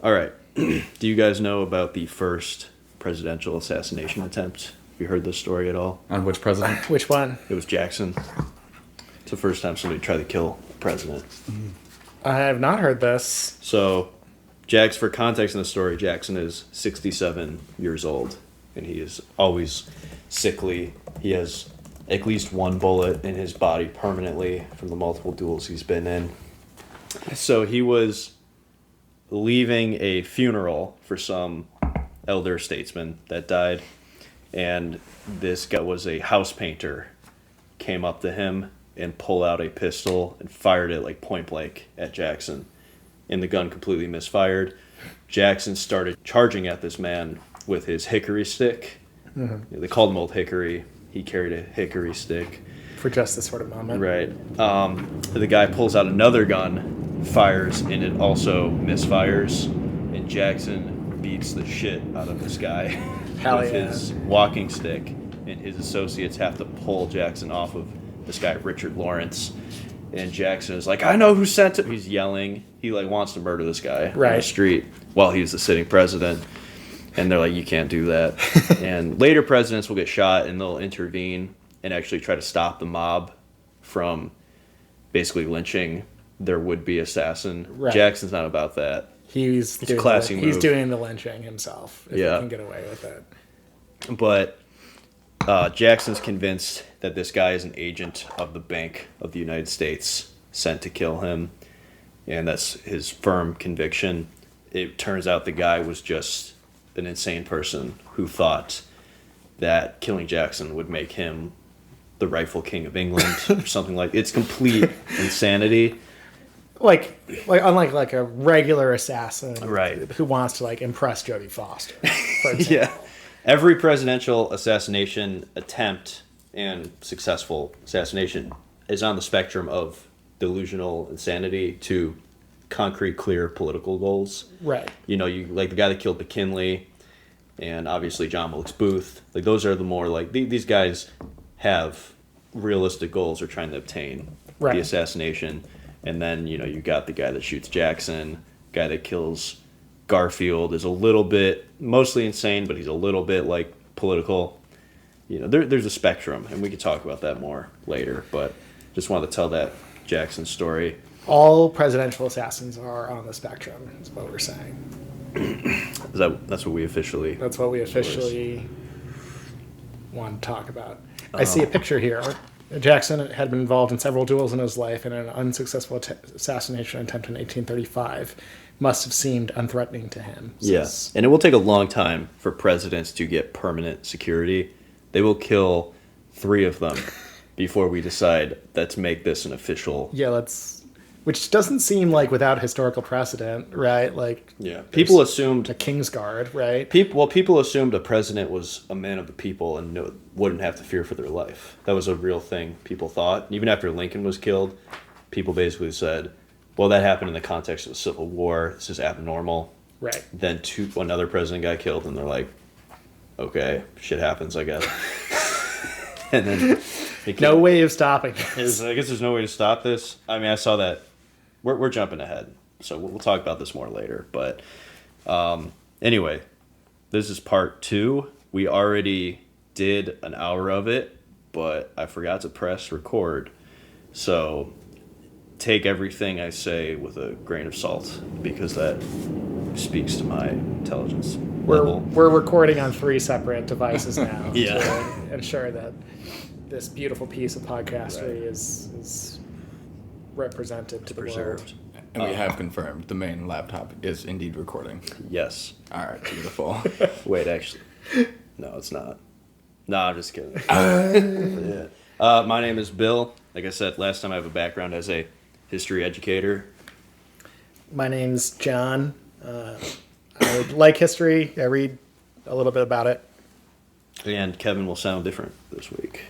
All right. Do you guys know about the first presidential assassination attempt? Have you heard this story at all? On which president? Which one? It was Jackson. It's the first time somebody tried to kill the president. I have not heard this. So, for context in the story, Jackson is 67 years old, and he is always sickly. He has at least one bullet in his body permanently from the multiple duels he's been in. So he was leaving a funeral for some elder statesman that died, and this guy was a house painter, came up to him and pulled out a pistol and fired it like point blank at Jackson. And the gun completely misfired. Jackson started charging at this man with his hickory stick. Mm-hmm. They called him Old Hickory. He carried a hickory stick. For just this sort of moment. Right. The guy pulls out another gun, fires, and it also misfires. And Jackson beats the shit out of this guy with his walking stick. And his associates have to pull Jackson off of this guy, Richard Lawrence. And Jackson is like, I know who sent it. He's yelling. He wants to murder this guy on the street while he's the sitting president. And they're like, you can't do that. And later presidents will get shot, and they'll intervene and actually try to stop the mob from basically lynching their would-be assassin. Right. Jackson's not about that. He's doing the lynching himself, if he can get away with it. But Jackson's convinced that this guy is an agent of the Bank of the United States sent to kill him, and that's his firm conviction. It turns out the guy was just an insane person who thought that killing Jackson would make him the rightful king of England or something like. It's complete insanity. Like unlike a regular assassin, right? Who wants to impress Jodie Foster, for example. Yeah. Every presidential assassination attempt and successful assassination is on the spectrum of delusional insanity to concrete, clear political goals. Right. You like the guy that killed McKinley, and obviously John Wilkes Booth. Like those are the more these guys have realistic goals they're trying to obtain. Right. The assassination, and then you got the guy that shoots Jackson, guy that kills Garfield is a little bit, mostly insane, but he's a little bit political. There's a spectrum, and we can talk about that more later, but just wanted to tell that Jackson story. All presidential assassins are on the spectrum, is what we're saying. That's what we officially... That's what we officially want to talk about. I see a picture here. Jackson had been involved in several duels in his life, and an unsuccessful assassination attempt in 1835 must have seemed unthreatening to him. Yes, and it will take a long time for presidents to get permanent security. They will kill 3 of them before we decide, let's make this an official... Yeah, which doesn't seem without historical precedent, right? People assumed... a Kingsguard, right? People assumed a president was a man of the people and wouldn't have to fear for their life. That was a real thing people thought. Even after Lincoln was killed, people basically said, well, that happened in the context of the Civil War. This is abnormal. Right. Then another president got killed, and they're like, okay, shit happens, I guess. And then... No way of stopping this. I guess there's no way to stop this. I mean, I saw that. We're jumping ahead, so we'll talk about this more later. But anyway, this is part 2. We already did an hour of it, but I forgot to press record. So take everything I say with a grain of salt, because that speaks to my intelligence level. We're recording on 3 separate devices now yeah. to ensure that this beautiful piece of podcastery is represented to the preserved. world. And we have confirmed the main laptop is indeed recording. Yes. All right, beautiful. Wait, actually. No, it's not. No, I'm just kidding. Yeah. My name is Bill. Like I said, last time I have a background as a history educator. My name's John. I like history. I read a little bit about it. And Kevin will sound different this week.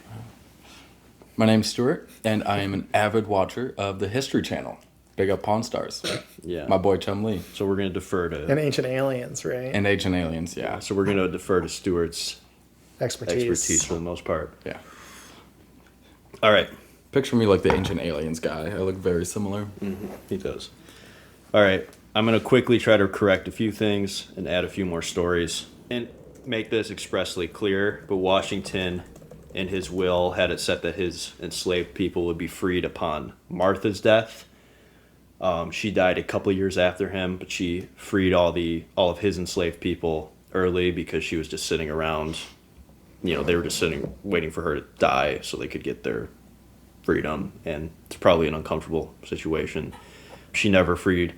My name's Stuart, and I am an avid watcher of the History Channel. Big up Pawn Stars. Yeah. My boy Chum Lee. So we're going to defer to... And Ancient Aliens, right? And Ancient Aliens, yeah. So we're going to defer to Stuart's expertise for the most part. Yeah. All right. Picture me like the Ancient Aliens guy. I look very similar. Mm-hmm. He does. All right. I'm going to quickly try to correct a few things and add a few more stories and make this expressly clear, but Washington in his will had it set that his enslaved people would be freed upon Martha's death. She died a couple years after him, but she freed all of his enslaved people early because she was just sitting around. They were just sitting, waiting for her to die so they could get their freedom, and it's probably an uncomfortable situation. She never freed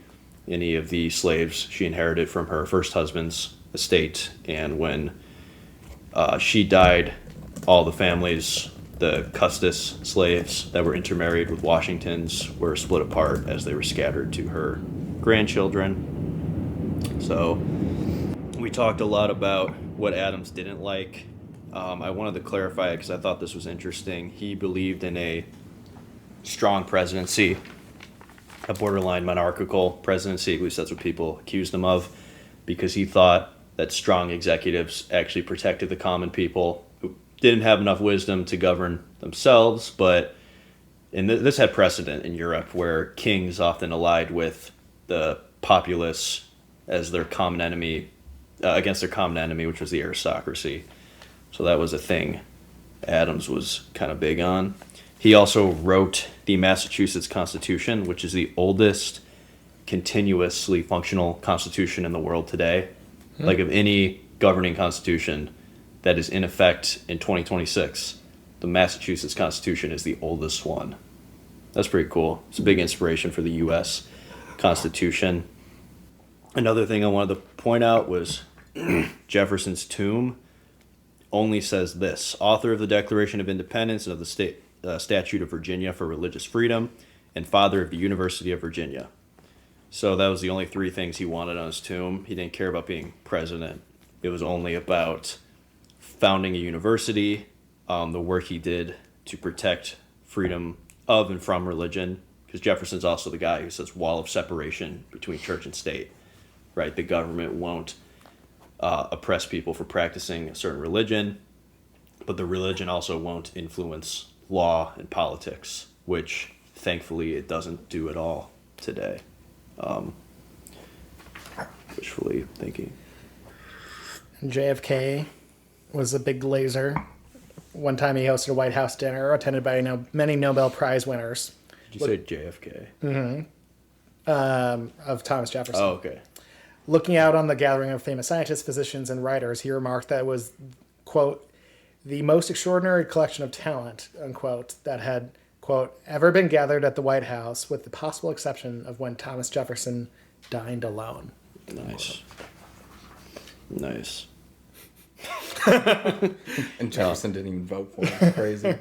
any of the slaves she inherited from her first husband's estate, and when she died, all the families, the Custis slaves that were intermarried with Washington's, were split apart as they were scattered to her grandchildren. So we talked a lot about what Adams didn't like. I wanted to clarify it because I thought this was interesting. He believed in a strong presidency, a borderline monarchical presidency, at least that's what people accused him of, because he thought that strong executives actually protected the common people who didn't have enough wisdom to govern themselves. And this had precedent in Europe, where kings often allied with the populace as their common enemy, against their common enemy, which was the aristocracy. So that was a thing Adams was kind of big on. He also wrote the Massachusetts Constitution, which is the oldest continuously functional constitution in the world today. Like, of any governing constitution that is in effect in 2026, the Massachusetts Constitution is the oldest one. That's pretty cool. It's a big inspiration for the U.S. Constitution. Another thing I wanted to point out was Jefferson's tomb only says this: author of the Declaration of Independence and of the Statute of Virginia for Religious Freedom, and father of the University of Virginia. So that was the only three things he wanted on his tomb. He didn't care about being president. It was only about founding a university, the work he did to protect freedom of and from religion, because Jefferson's also the guy who says wall of separation between church and state, right? The government won't oppress people for practicing a certain religion, but the religion also won't influence law and politics, which thankfully it doesn't do at all today. Wishfully thinking. JFK was a big glazer. One time he hosted a White House dinner attended by many Nobel Prize winners. Did you say JFK? Mm-hmm. Of Thomas Jefferson. Oh, okay. Looking out on the gathering of famous scientists, physicians, and writers, he remarked that it was, quote, the most extraordinary collection of talent, unquote, that had, quote, ever been gathered at the White House, with the possible exception of when Thomas Jefferson dined alone. Nice. Nice. And Jefferson didn't even vote for it. Crazy.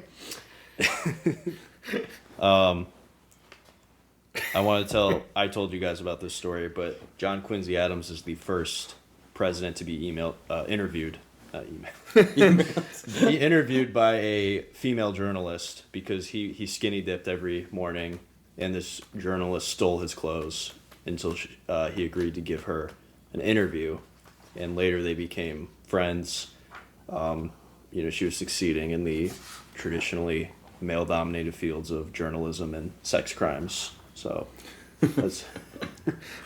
I told you guys about this story, but John Quincy Adams is the first president to be interviewed. He interviewed by a female journalist because he skinny dipped every morning, and this journalist stole his clothes until he agreed to give her an interview, and later they became friends. She was succeeding in the traditionally male-dominated fields of journalism and sex crimes. So, that's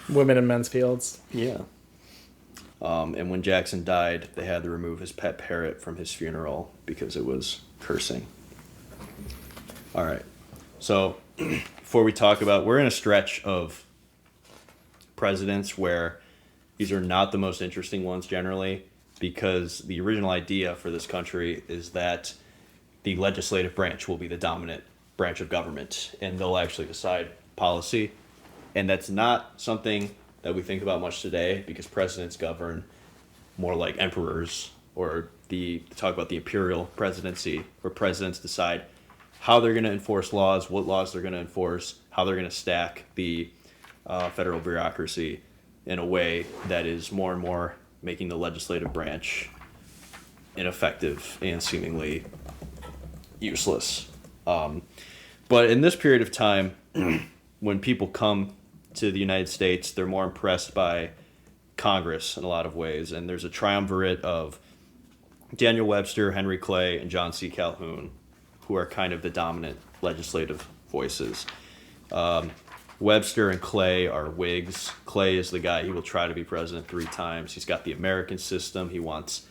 Women and men's fields. Yeah. And when Jackson died, they had to remove his pet parrot from his funeral because it was cursing. All right. So, before we talk about, we're in a stretch of presidents where these are not the most interesting ones generally, because the original idea for this country is that the legislative branch will be the dominant branch of government, and they'll actually decide policy. And that's not something that we think about much today, because presidents govern more like emperors, or talk about the imperial presidency, where presidents decide how they're going to enforce laws, what laws they're going to enforce, how they're going to stack the federal bureaucracy in a way that is more and more making the legislative branch ineffective and seemingly useless. But in this period of time, when people come to the United States, they're more impressed by Congress in a lot of ways. And there's a triumvirate of Daniel Webster, Henry Clay, and John C. Calhoun, who are kind of the dominant legislative voices. Webster and Clay are Whigs. Clay is the guy, he will try to be president 3 times. He's got the American system. He wants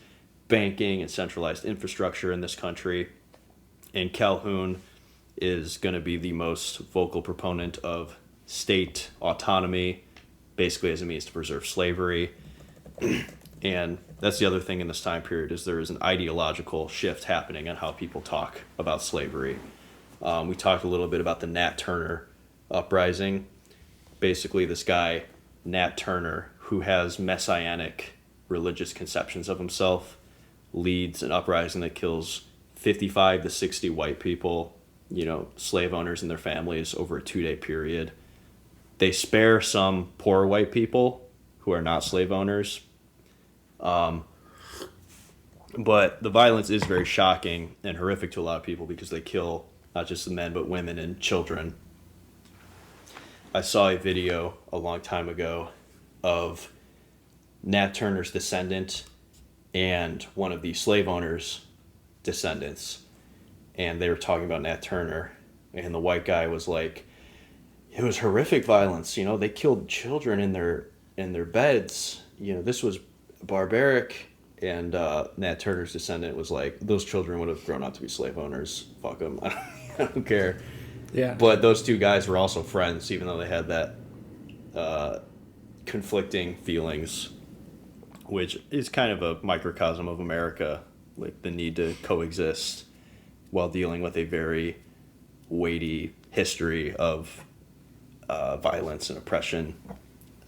banking and centralized infrastructure in this country. And Calhoun is going to be the most vocal proponent of state autonomy, basically as a means to preserve slavery. And that's the other thing in this time period, is there is an ideological shift happening on how people talk about slavery. We talked a little bit about the Nat Turner uprising. Basically, this guy, Nat Turner, who has messianic religious conceptions of himself, leads an uprising that kills 55 to 60 white people, slave owners and their families, over a 2-day period. They spare some poor white people who are not slave owners. But the violence is very shocking and horrific to a lot of people because they kill not just the men, but women and children. I saw a video a long time ago of Nat Turner's descendant and one of the slave owners' descendants. And they were talking about Nat Turner. And the white guy was like, it was horrific violence. They killed children in their beds. This was barbaric. And Nat Turner's descendant was like, those children would have grown up to be slave owners. Fuck them. I don't care. Yeah. But those two guys were also friends, even though they had that conflicting feelings, which is kind of a microcosm of America, like the need to coexist while dealing with a very weighty history of violence and oppression.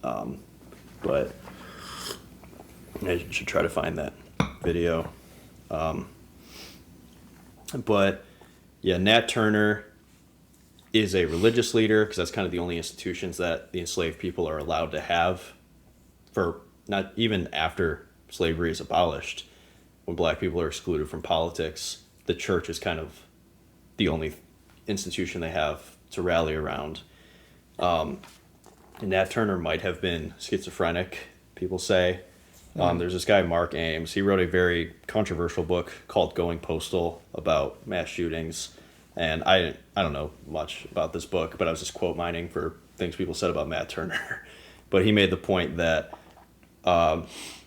But I should try to find that video. But yeah, Nat Turner is a religious leader because that's kind of the only institutions that the enslaved people are allowed to have, for not even after slavery is abolished. When black people are excluded from politics, the church is kind of the only institution they have to rally around. And Nat Turner might have been schizophrenic, people say. There's this guy, Mark Ames. He wrote a very controversial book called Going Postal about mass shootings. And I don't know much about this book, but I was just quote mining for things people said about Nat Turner. But he made the point that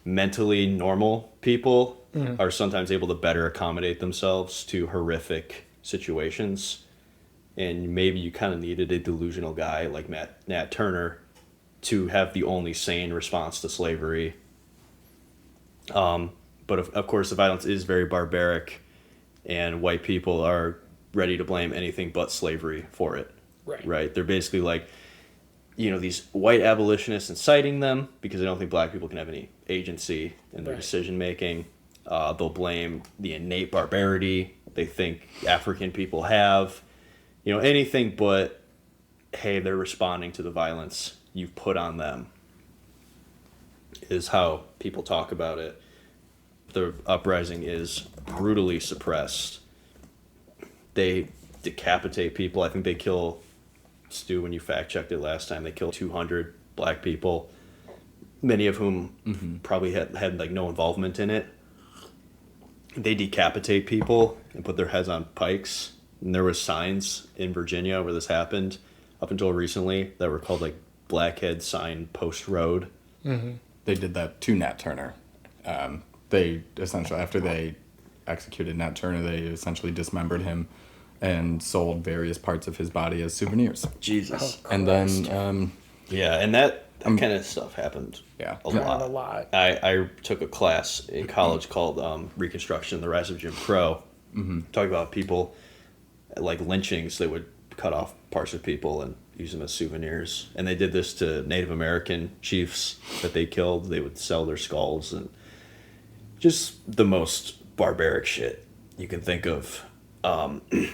mentally normal people are sometimes able to better accommodate themselves to horrific situations. And maybe you kind of needed a delusional guy like Nat Turner to have the only sane response to slavery. But of course, the violence is very barbaric, and white people are ready to blame anything but slavery for it. Right? They're basically like, these white abolitionists inciting them because they don't think black people can have any agency in their decision making. They'll blame the innate barbarity they think African people have. Anything but, hey, they're responding to the violence you've put on them, is how people talk about it. The uprising is brutally suppressed. They decapitate people. I think they kill, Stu, when you fact checked it last time, they killed 200 black people, many of whom probably had like no involvement in it. They decapitate people and put their heads on pikes. And there was signs in Virginia where this happened up until recently that were called like Blackhead Sign Post Road. They did that to Nat Turner. They essentially, after they executed Nat Turner, they essentially dismembered him and sold various parts of his body as souvenirs. Jesus. And then, yeah, and that kind of stuff happened a lot. I took a class in college called Reconstruction, the Rise of Jim Crow. Talking about people like lynchings. They would cut off parts of people and use them as souvenirs. And they did this to Native American chiefs that they killed. They would sell their skulls, and just the most barbaric shit you can think of.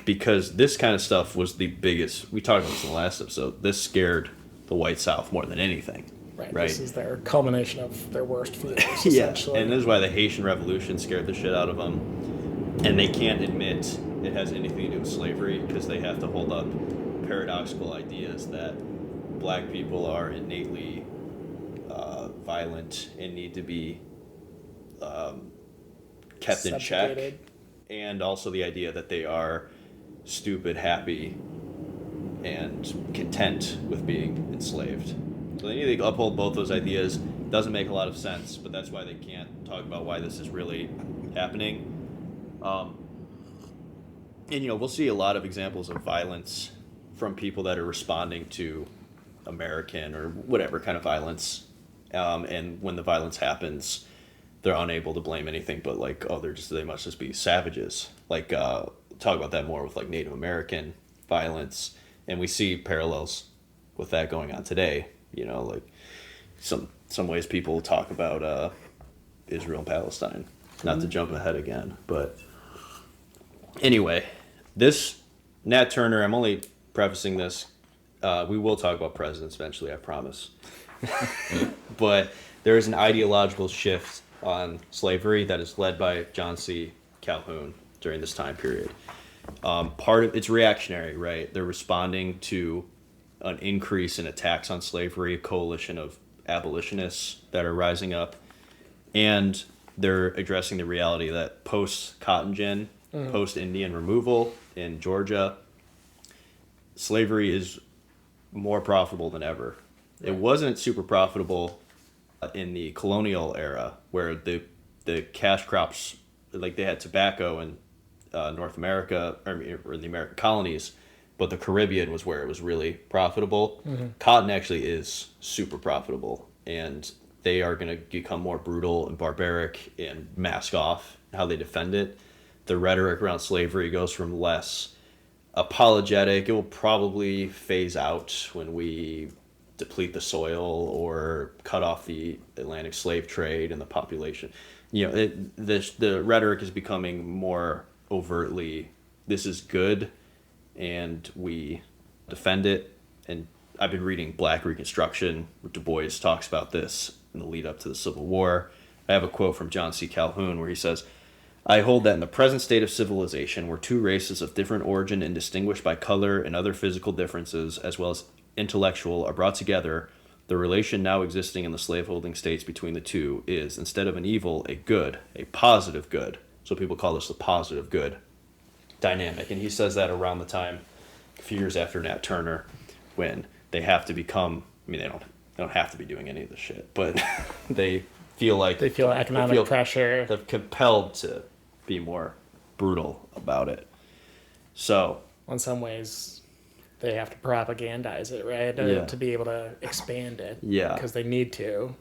Because this kind of stuff was the biggest, we talked about this in the last episode, this scared the white South more than anything. Right. This is their culmination of their worst fears, essentially. And this is why the Haitian Revolution scared the shit out of them. And they can't admit it has anything to do with slavery because they have to hold up paradoxical ideas that black people are innately violent and need to be kept in check. And also the idea that they are stupid, happy and content with being enslaved. So they need to uphold both those ideas. Doesn't make a lot of sense, but that's why they can't talk about why this is really happening. And we'll see a lot of examples of violence from people that are responding to American or whatever kind of violence. And when the violence happens, they're unable to blame anything but like, oh, they must just be savages. Like, talk about that more with like Native American violence. And we see parallels with that going on today. Like some ways people talk about Israel and Palestine. Not to jump ahead again, but anyway, this Nat Turner, I'm only prefacing this. We will talk about presidents eventually, I promise. But there is an ideological shift on slavery that is led by John C. Calhoun during this time period. Part of it's reactionary, right? They're responding to an increase in attacks on slavery, a coalition of abolitionists that are rising up, and they're addressing the reality that post-cotton gin, post-Indian removal in Georgia, slavery is more profitable than ever. It wasn't super profitable in the colonial era, where the cash crops, like they had tobacco in North America, or in the American colonies, but the Caribbean was where it was really profitable. Cotton actually is super profitable, and they are going to become more brutal and barbaric and mask off how they defend it. The rhetoric around slavery goes from less apologetic. It will probably phase out when we deplete the soil or cut off the Atlantic slave trade and the population. The rhetoric is becoming more overtly, this is good, and we defend it. And I've been reading Black Reconstruction, where Du Bois talks about this in the lead up to the Civil War. I have a quote from John C. Calhoun where he says, "I hold that in the present state of civilization, where two races of different origin and distinguished by color and other physical differences, as well as intellectual, are brought together, the relation now existing in the slaveholding states between the two is, instead of an evil, a good, a positive good." So people call this the positive good dynamic. And he says that around the time, a few years after Nat Turner, when they have to become, they don't have to be doing any of this shit, but they feel like economic pressure. They're compelled to be more brutal about it. So in some ways, they have to propagandize it, right? To be able to expand it. Yeah. Because they need to.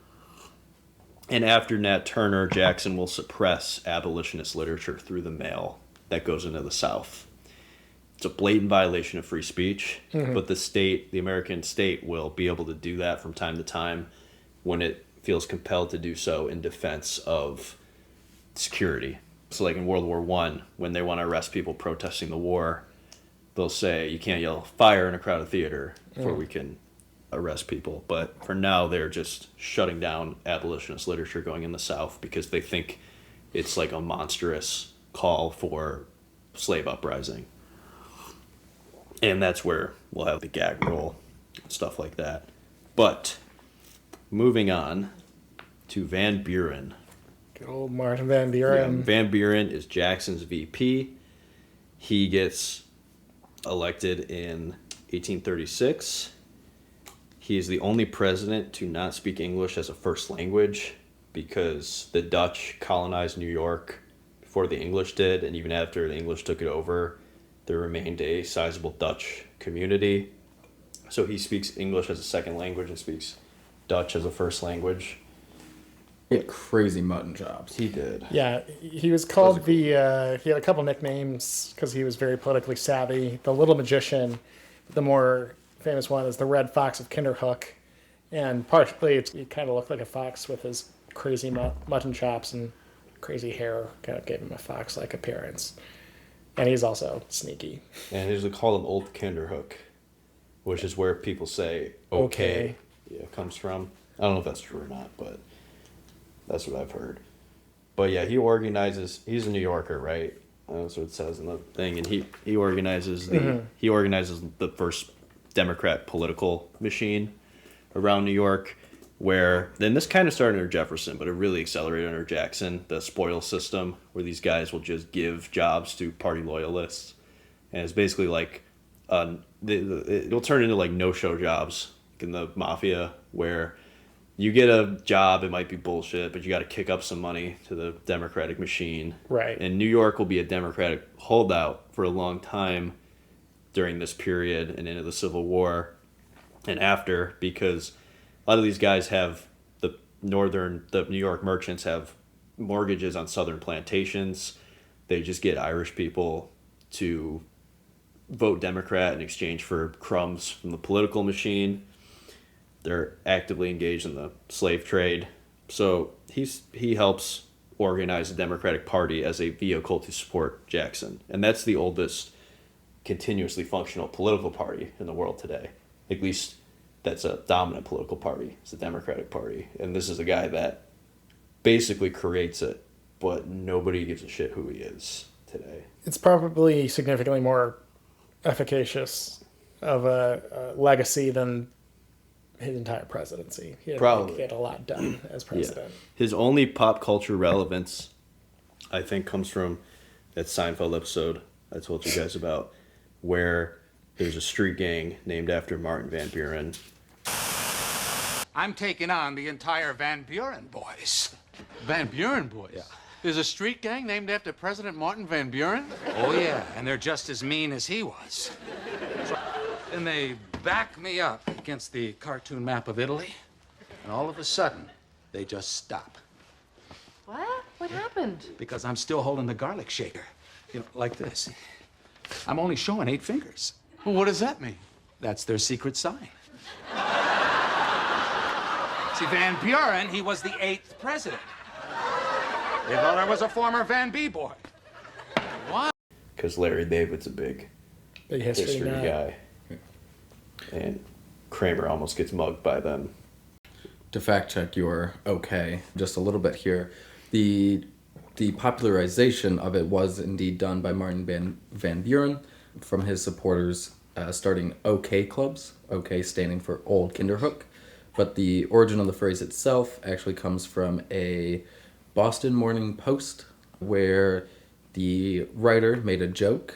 And after Nat Turner, Jackson will suppress abolitionist literature through the mail that goes into the South. It's a blatant violation of free speech, but the American state will be able to do that from time to time when it feels compelled to do so in defense of security. So like in World War I, when they want to arrest people protesting the war, they'll say, you can't yell fire in a crowded theater before we can arrest people. But for now, they're just shutting down abolitionist literature going in the South because they think it's like a monstrous call for slave uprising. And that's where we'll have the gag rule and stuff like that. But moving on to Van Buren. Good old Martin Van Buren. Yeah, Van Buren is Jackson's VP. He gets elected in 1836. He is the only president to not speak English as a first language because the Dutch colonized New York before the English did, and even after the English took it over, there remained a sizable Dutch community. So he speaks English as a second language and speaks Dutch as a first language. He had crazy mutton chops. He did. Yeah, he was called he had a couple nicknames because he was very politically savvy. The Little Magician, the more famous one is the Red Fox of Kinderhook. And partially he kind of looked like a fox with his crazy mutton chops and crazy hair, kind of gave him a fox-like appearance. And he's also sneaky. And he's called him Old Kinderhook, which is where people say okay. Yeah, comes from. I don't know if that's true or not, but that's what I've heard. But yeah, he's a New Yorker, right? That's what it says in the thing. And he organizes the first Democrat political machine around New York, where then this kind of started under Jefferson, but it really accelerated under Jackson, the spoil system, where these guys will just give jobs to party loyalists. And it's basically like it'll turn into like no-show jobs in the mafia where you get a job, it might be bullshit, but you got to kick up some money to the Democratic machine. Right. And New York will be a Democratic holdout for a long time during this period and into the Civil War and after, because a lot of these guys have the New York merchants have mortgages on southern plantations. They just get Irish people to vote Democrat in exchange for crumbs from the political machine. They're actively engaged in the slave trade. So he helps organize the Democratic Party as a vehicle to support Jackson. And that's the oldest continuously functional political party in the world today. At least that's a dominant political party. It's the Democratic Party. And this is a guy that basically creates it, but nobody gives a shit who he is today. It's probably significantly more efficacious of a legacy than his entire presidency. He Probably. He had a lot done as president. Yeah. His only pop culture relevance, I think, comes from that Seinfeld episode I told you guys about, where there's a street gang named after Martin Van Buren. I'm taking on the entire Van Buren boys. Van Buren boys? Yeah. There's a street gang named after President Martin Van Buren? Oh, yeah, and they're just as mean as he was. Then they back me up against the cartoon map of Italy, and all of a sudden, they just stop. What? What happened? Because I'm still holding the garlic shaker. You know, like this. I'm only showing 8 fingers. Well, what does that mean? That's their secret sign. See, Van Buren, he was the 8th president. They thought I was a former Van B boy. What? Because Larry David's a big History nut. guy. And Kramer almost gets mugged by them. To fact check your okay just a little bit here, the popularization of it was indeed done by Martin Van Buren from his supporters starting OK clubs, OK standing for Old Kinderhook. But the origin of the phrase itself actually comes from a Boston Morning Post where the writer made a joke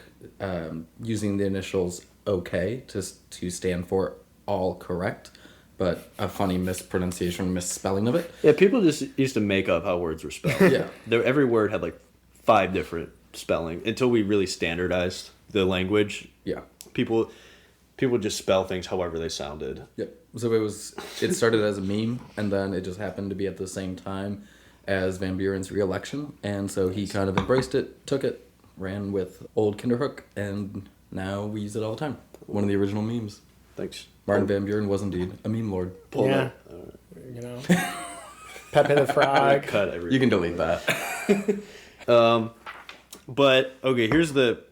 using the initials OK to stand for all correct, but a funny mispronunciation, misspelling of it. Yeah, people just used to make up how words were spelled. Yeah. Every word had like 5 different spelling until we really standardized the language. Yeah. People just spell things however they sounded. Yep. So it started as a meme, and then it just happened to be at the same time as Van Buren's re-election, and so he kind of embraced it, took it, ran with Old Kinderhook, and now we use it all the time. One of the original memes. Thanks. Martin Van Buren was indeed a meme lord. Pull Yeah. that. You know, Pepe the Frog. Cut everything. You can delete that. But okay, here's the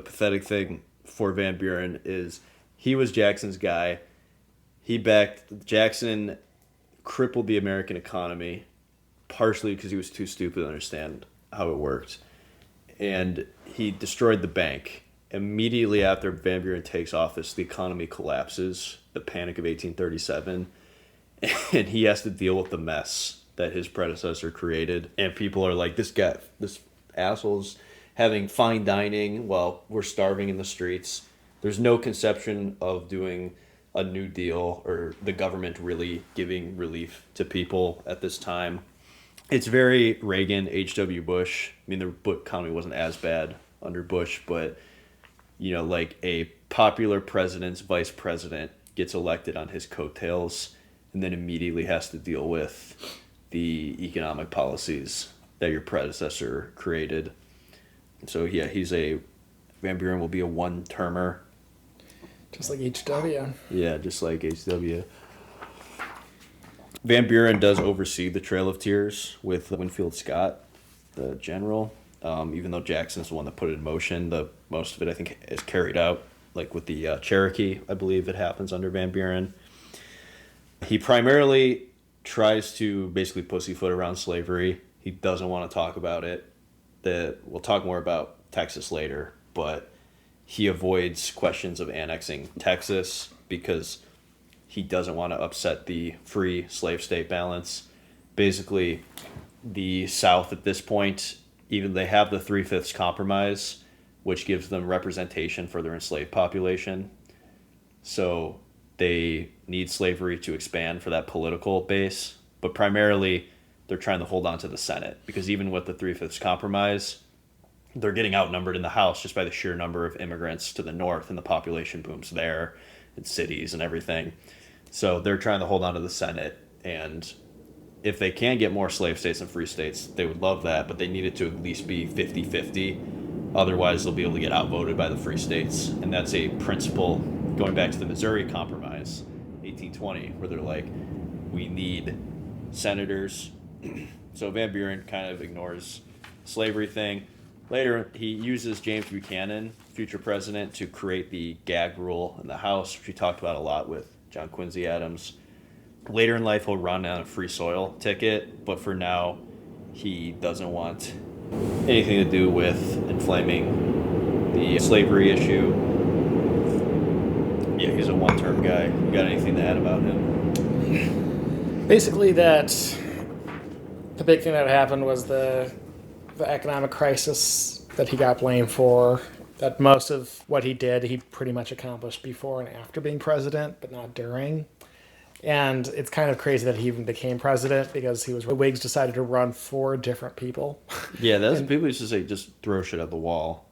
pathetic thing for Van Buren is he was Jackson's guy. Jackson crippled the American economy, partially because he was too stupid to understand how it worked. And he destroyed the bank. Immediately after Van Buren takes office, the economy collapses, the Panic of 1837, and he has to deal with the mess that his predecessor created. And people are like, this asshole's having fine dining while we're starving in the streets. There's no conception of doing a New Deal or the government really giving relief to people at this time. It's very Reagan, H.W. Bush. I mean, the economy wasn't as bad under Bush, but, you know, like a popular president's vice president gets elected on his coattails and then immediately has to deal with the economic policies that your predecessor created. So, yeah, Van Buren will be a one-termer. Just like HW. Yeah, just like H.W. Van Buren does oversee the Trail of Tears with Winfield Scott, the general. Even though Jackson's the one that put it in motion, most of it I think is carried out. Like with the Cherokee, I believe it happens under Van Buren. He primarily tries to basically pussyfoot around slavery. He doesn't want to talk about it. We'll talk more about Texas later, but he avoids questions of annexing Texas because he doesn't want to upset the free slave state balance. Basically, the South at this point, even they have the 3/5 compromise, which gives them representation for their enslaved population. So they need slavery to expand for that political base, but primarily they're trying to hold on to the Senate, because even with the 3/5 compromise, they're getting outnumbered in the House just by the sheer number of immigrants to the north, and the population booms there, and cities and everything. So they're trying to hold on to the Senate, and if they can get more slave states and free states, they would love that, but they need it to at least be 50-50. Otherwise, they'll be able to get outvoted by the free states. And that's a principle going back to the Missouri Compromise, 1820, where they're like, we need senators. So Van Buren kind of ignores slavery thing. Later, he uses James Buchanan, future president, to create the gag rule in the House, which we talked about a lot with John Quincy Adams. Later in life, he'll run on a free soil ticket, but for now, he doesn't want anything to do with inflaming the slavery issue. Yeah, he's a one-term guy. You got anything to add about him? Basically, that the big thing that happened was the economic crisis that he got blamed for. That most of what he did, he pretty much accomplished before and after being president, but not during. And it's kind of crazy that he even became president, because the Whigs decided to run 4 different people. Yeah, people used to say just throw shit at the wall.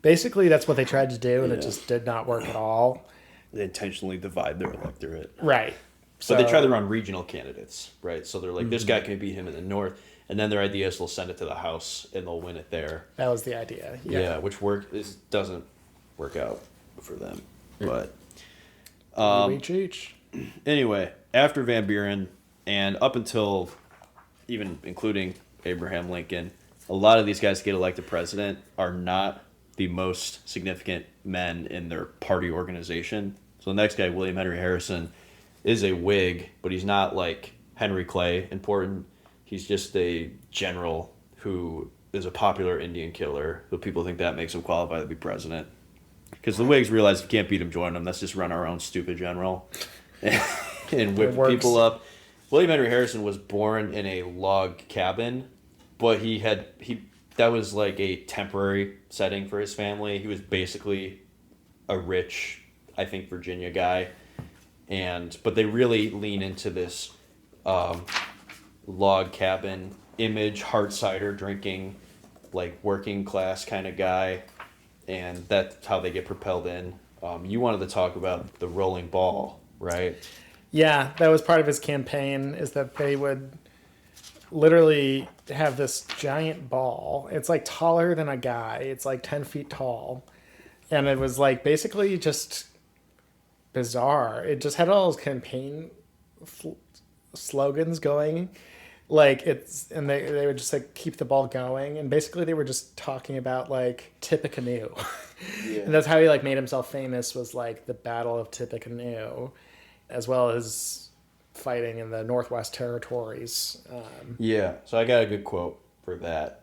Basically, that's what they tried to do, and it just did not work at all. They intentionally divide their electorate. Right. So they try to run regional candidates, right? So they're like, this guy can beat him in the north, and then their idea is they'll send it to the House and they'll win it there. That was the idea. Yeah, which doesn't work out for them. But each. Anyway, after Van Buren, and up until even including Abraham Lincoln, a lot of these guys that get elected president are not the most significant men in their party organization. So the next guy, William Henry Harrison, is a Whig, but he's not like Henry Clay important. He's just a general who is a popular Indian killer, who people think that makes him qualified to be president. Because the Whigs realize if you can't beat him, join them. Let's just run our own stupid general and whip people up. William Henry Harrison was born in a log cabin, but that was like a temporary setting for his family. He was basically a rich, I think, Virginia guy. But they really lean into this log cabin image, hard cider drinking, like working class kind of guy. And that's how they get propelled in. You wanted to talk about the rolling ball, right? Yeah, that was part of his campaign, is that they would literally have this giant ball. It's like taller than a guy. It's like 10 feet tall. And it was like basically just bizarre. It just had all those campaign slogans going. And they would just like keep the ball going, and basically they were just talking about like Tippecanoe. Yeah. And that's how he like made himself famous, was like the Battle of Tippecanoe, as well as fighting in the Northwest Territories. Yeah, so I got a good quote for that,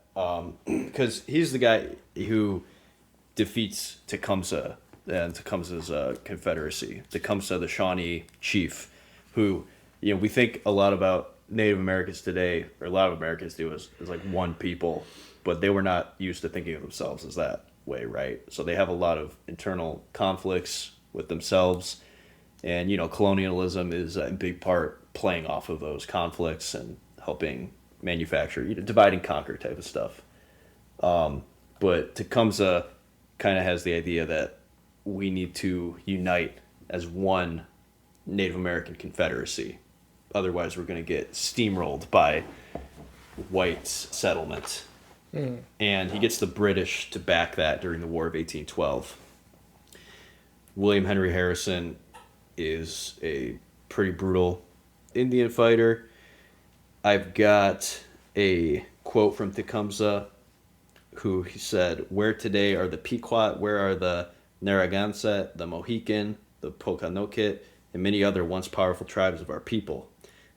because he's the guy who defeats Tecumseh and Tecumseh's Confederacy. Tecumseh, the Shawnee chief, who, we think a lot about Native Americans today, or a lot of Americans do, is like one people, but they were not used to thinking of themselves as that way, right? So they have a lot of internal conflicts with themselves, and colonialism is in big part playing off of those conflicts and helping manufacture, divide and conquer type of stuff. But Tecumseh kind of has the idea that we need to unite as one Native American Confederacy. Otherwise, we're going to get steamrolled by white settlement. Mm. And he gets the British to back that during the War of 1812. William Henry Harrison is a pretty brutal Indian fighter. I've got a quote from Tecumseh, who he said, "Where today are the Pequot, where are the Narragansett, the Mohican, the Pokanoket, and many other once powerful tribes of our people?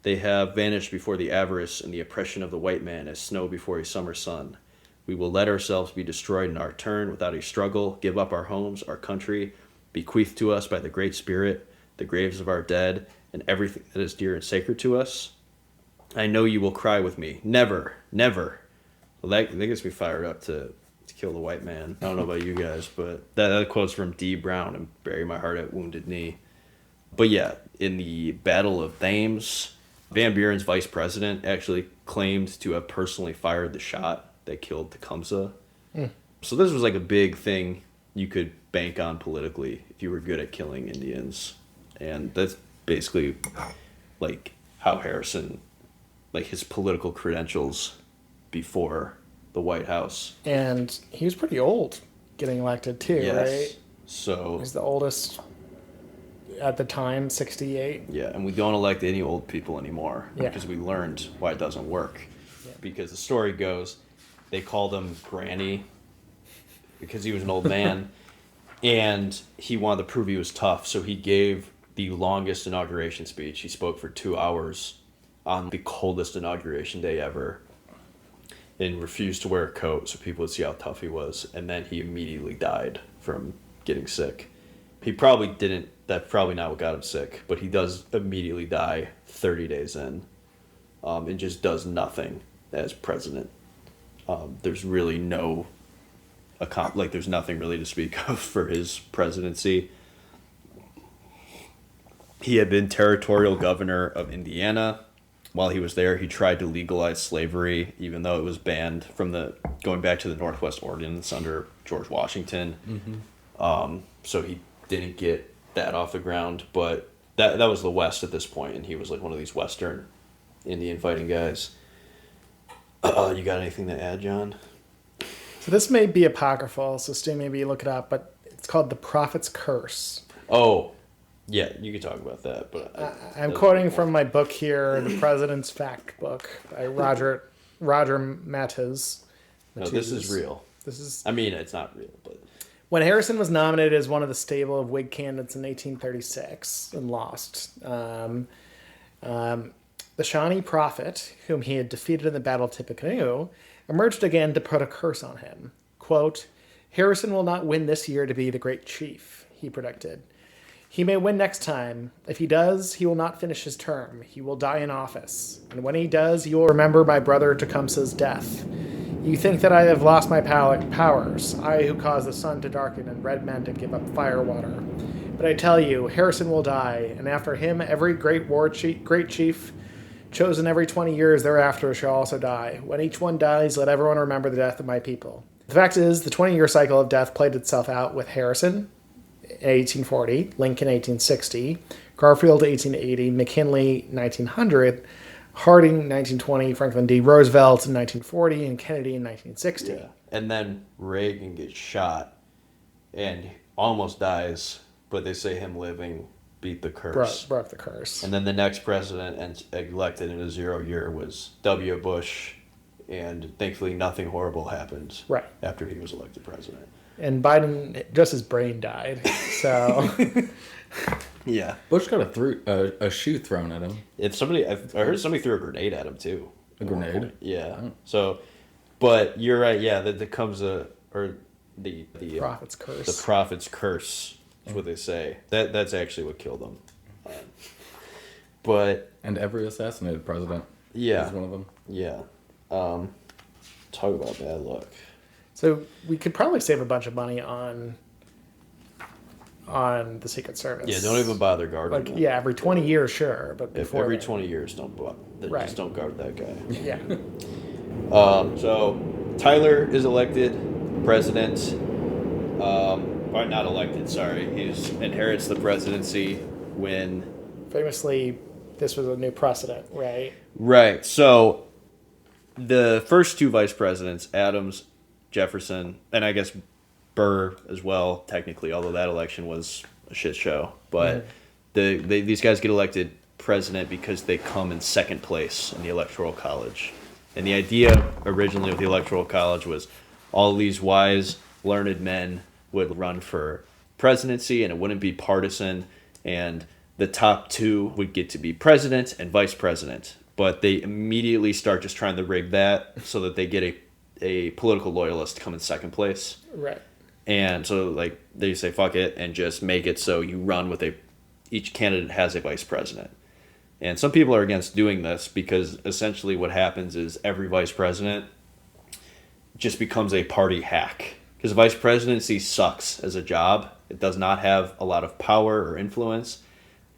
They have vanished before the avarice and the oppression of the white man as snow before a summer sun. We will let ourselves be destroyed in our turn without a struggle, give up our homes, our country, bequeathed to us by the Great Spirit, the graves of our dead, and everything that is dear and sacred to us. I know you will cry with me, never, never." Well, that gets me fired up to to kill the white man. I don't know about you guys, but that quote's from D. Brown and Bury My Heart at Wounded Knee. But yeah, in the Battle of Thames, Van Buren's vice president actually claimed to have personally fired the shot that killed Tecumseh. So this was like a big thing you could bank on politically if you were good at killing Indians. And that's basically like how Harrison, like his political credentials before the White House. And he was pretty old getting elected too, right? So He's the oldest at the time, 68. yeah, and we don't elect any old people anymore Yeah. because we learned why it doesn't work. Because the story goes, they called him Granny because he was an old man, and he wanted to prove he was tough, so he gave the longest inauguration speech. He spoke for 2 hours on the coldest inauguration day ever and refused to wear a coat so people would see how tough he was, and then he immediately died from getting sick. He probably didn't, that's probably not what got him sick, but he does immediately die 30 days in, and just does nothing as president. There's really no, there's nothing really to speak of for his presidency. He had been territorial governor of Indiana. While he was there, he tried to legalize slavery, even though it was banned from going back to the Northwest Ordinance under George Washington. So he didn't get that off the ground, but that was the West at this point, and he was like one of these Western Indian fighting guys. You got anything to add, John? So this may be apocryphal, so Stu, maybe look it up, but it's called The Prophet's Curse. Oh, yeah, you could talk about that, but I'm quoting from my book here, The President's Fact Book by Roger Mattes. no, this is real. This is I mean, it's not real, but when Harrison was nominated as one of the stable of Whig candidates in 1836 and lost. The Shawnee prophet, whom he had defeated in the Battle of Tippecanoe, emerged again to put a curse on him. Quote, "Harrison will not win this year to be the great chief," he predicted. "He may win next time. If he does, he will not finish his term. He will die in office. And when he does, you will remember my brother Tecumseh's death. You think that I have lost my powers, I who caused the sun to darken and red men to give up fire water. But I tell you, Harrison will die, and after him every great chief, chosen every 20 years thereafter, shall also die. When each one dies, let everyone remember the death of my people." The fact is, the 20-year cycle of death played itself out with Harrison in 1840, Lincoln 1860, Garfield 1880, McKinley 1900, Harding 1920, Franklin D. Roosevelt in 1940, and Kennedy in 1960. yeah. And then Reagan gets shot and almost dies, but they say him living beat the curse. Broke the curse. And then the next president elected in a 0 year was W. Bush, and thankfully nothing horrible happened Right. after he was elected president. And Biden, just his brain died. So, Yeah. Bush got a shoe thrown at him. I heard somebody threw a grenade at him too. A grenade? Yeah. Oh. So, but you're right. Yeah, that Tecumseh or the prophet's curse. The prophet's curse is what they say. That's actually what killed him. But And every assassinated president yeah, is one of them. yeah. Talk about bad luck. So we could probably save a bunch of money on the Secret Service. Yeah, don't even bother guarding Like, him. yeah, every 20 years, sure, but If before every then. 20 years, Right. just don't guard that guy. Yeah. So Tyler is elected president. Or not elected, sorry. He inherits the presidency when... Famously, this was a new precedent, right? Right. So the first two vice presidents, Adams, Jefferson, and I guess Burr as well, technically, although that election was a shit show. But these guys get elected president because they come in second place in the Electoral College. And the idea originally of the Electoral College was all these wise, learned men would run for presidency, and it wouldn't be partisan, and the top two would get to be president and vice president. But they immediately start just trying to rig that so that they get a political loyalist to come in second place. Right. And so like they say fuck it and just make it so you run with each candidate has a vice president. And some people are against doing this because essentially what happens is every vice president just becomes a party hack. Because the vice presidency sucks as a job. It does not have a lot of power or influence.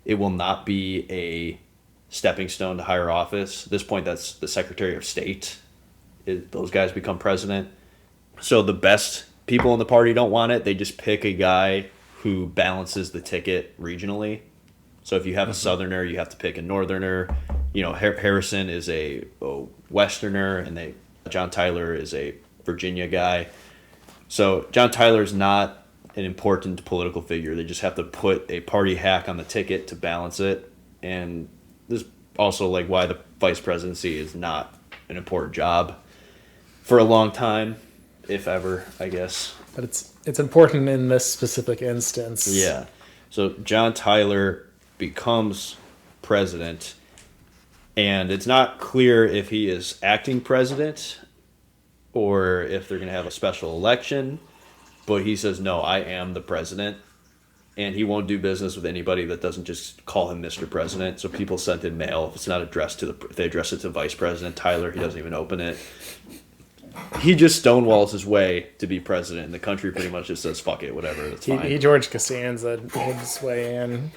It will not be a stepping stone to higher office. At this point, that's the Secretary of State. Those guys become president. So the best people in the party don't want it. They just pick a guy who balances the ticket regionally. So if you have a Southerner, you have to pick a Northerner. You know, Harrison is a Westerner, and John Tyler is a Virginia guy. So John Tyler is not an important political figure. They just have to put a party hack on the ticket to balance it. And this is also like why the vice presidency is not an important job for a long time, if ever, I guess. But it's important in this specific instance. Yeah. So John Tyler becomes president, and it's not clear if he is acting president or if they're going to have a special election, but he says, no, I am the president, and he won't do business with anybody that doesn't just call him Mr. President. So people sent in mail. If it's not addressed to if they address it to Vice President Tyler, he doesn't even open it. He just stonewalls his way to be president, and the country pretty much just says, fuck it, whatever, that's fine. He George Costanza made his way in.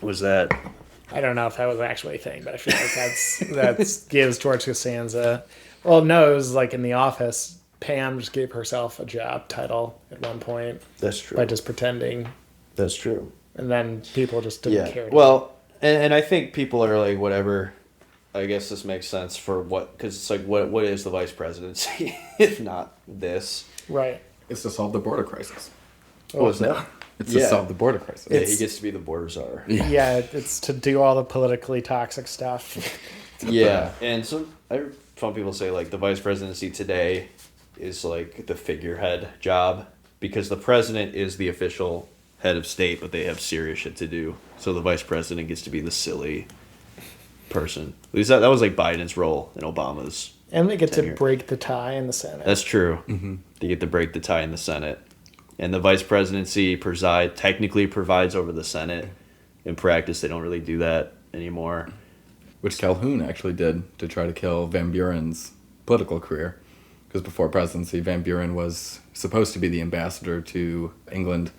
Was that... I don't know if that was actually a thing, but I feel like that gives George Costanza... Well, no, it was like in The Office, Pam just gave herself a job title at one point. That's true. By just pretending. That's true. And then people just didn't care. Well, and I think people are like, whatever... I guess this makes sense for what, because it's like, what is the vice presidency if not this? Right. It's to solve the border crisis. What was that? It's to solve the border crisis. Yeah, he gets to be the border czar. Yeah, it's to do all the politically toxic stuff. Yeah, and so some people say like the vice presidency today is like the figurehead job because the president is the official head of state, but they have serious shit to do. So the vice president gets to be the silly person. At least that was like Biden's role in Obama's. And they get tenure. to break the tie in the Senate. That's true. Mm-hmm. They get to break the tie in the Senate. And the vice presidency technically provides over the Senate. In practice, they don't really do that anymore. Which Calhoun actually did to try to kill Van Buren's political career. Because before presidency, Van Buren was supposed to be the ambassador to England.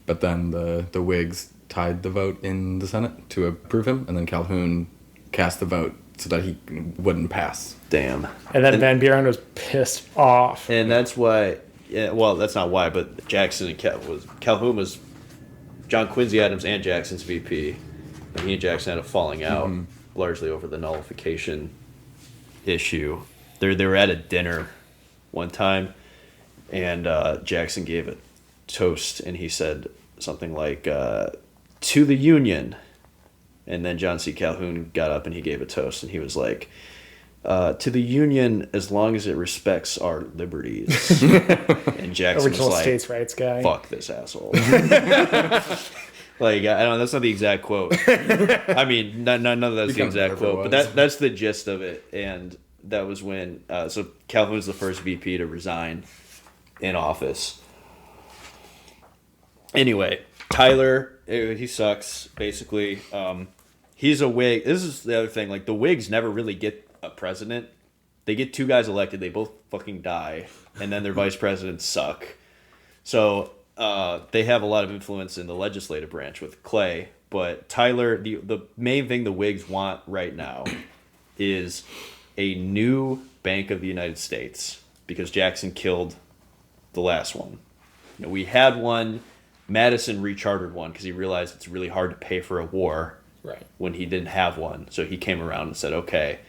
But then the Whigs tied the vote in the Senate to approve him. And then Calhoun cast the vote so that he wouldn't pass. Damn. And then Van Buren was pissed off. And that's why, yeah, well, that's not why, but Jackson and Calhoun was John Quincy Adams and Jackson's VP. And he and Jackson had a falling out, largely over the nullification issue. They were at a dinner one time, and Jackson gave a toast, and he said something like, to the Union. And then John C. Calhoun got up and he gave a toast, and he was like, to the Union as long as it respects our liberties. And Jackson Original was like, states' rights guy. fuck this asshole. Like, I don't know, that's not the exact quote. I mean, none of that's the exact quote, but that's the gist of it. And that was when, so Calhoun's the first VP to resign in office. Anyway, Tyler, he sucks, basically. He's a Whig. This is the other thing. Like, the Whigs never really get a president. They get two guys elected. They both fucking die. And then their vice presidents suck. So they have a lot of influence in the legislative branch with Clay. But Tyler, the main thing the Whigs want right now is a new Bank of the United States. Because Jackson killed the last one. You know, we had one. Madison rechartered one because he realized it's really hard to pay for a war when he didn't have one. So he came around and said, okay,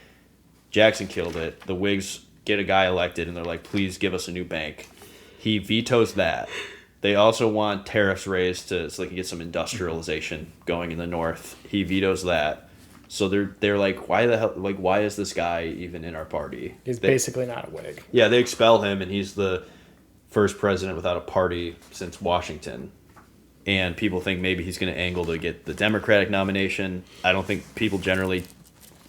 Jackson killed it. The Whigs get a guy elected, and they're like, please give us a new bank. He vetoes that. They also want tariffs raised so they can get some industrialization going in the North. He vetoes that. So they're like, why the hell? Like, why is this guy even in our party? He's basically not a Whig. Yeah, they expel him, and he's the first president without a party since Washington. And people think maybe he's going to angle to get the Democratic nomination. I don't think people generally,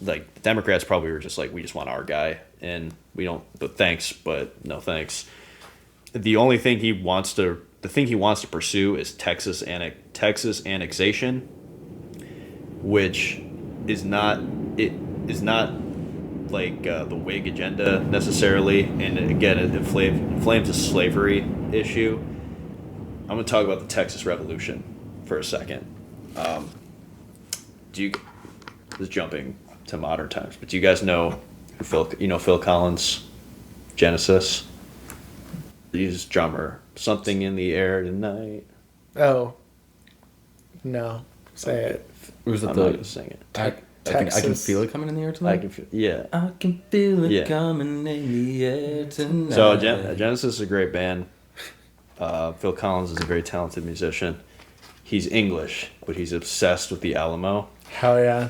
like, the Democrats probably were just like, we just want our guy, and we don't, but thanks, but no thanks. The only thing he wants to pursue is Texas annexation, which is not like the Whig agenda necessarily, and again, it inflames the slavery issue. I'm going to talk about the Texas Revolution for a second. This is jumping to modern times, but do you guys know Phil Collins, Genesis? He's drummer. Something in the air tonight. Oh. No. Say it. Was it I'm not going to sing it. I can Texas. feel it coming in the air tonight. I can feel, yeah. I can feel it Yeah. coming in the air tonight. So Genesis is a great band. Phil Collins is a very talented musician. He's English, but he's obsessed with the Alamo. Hell yeah.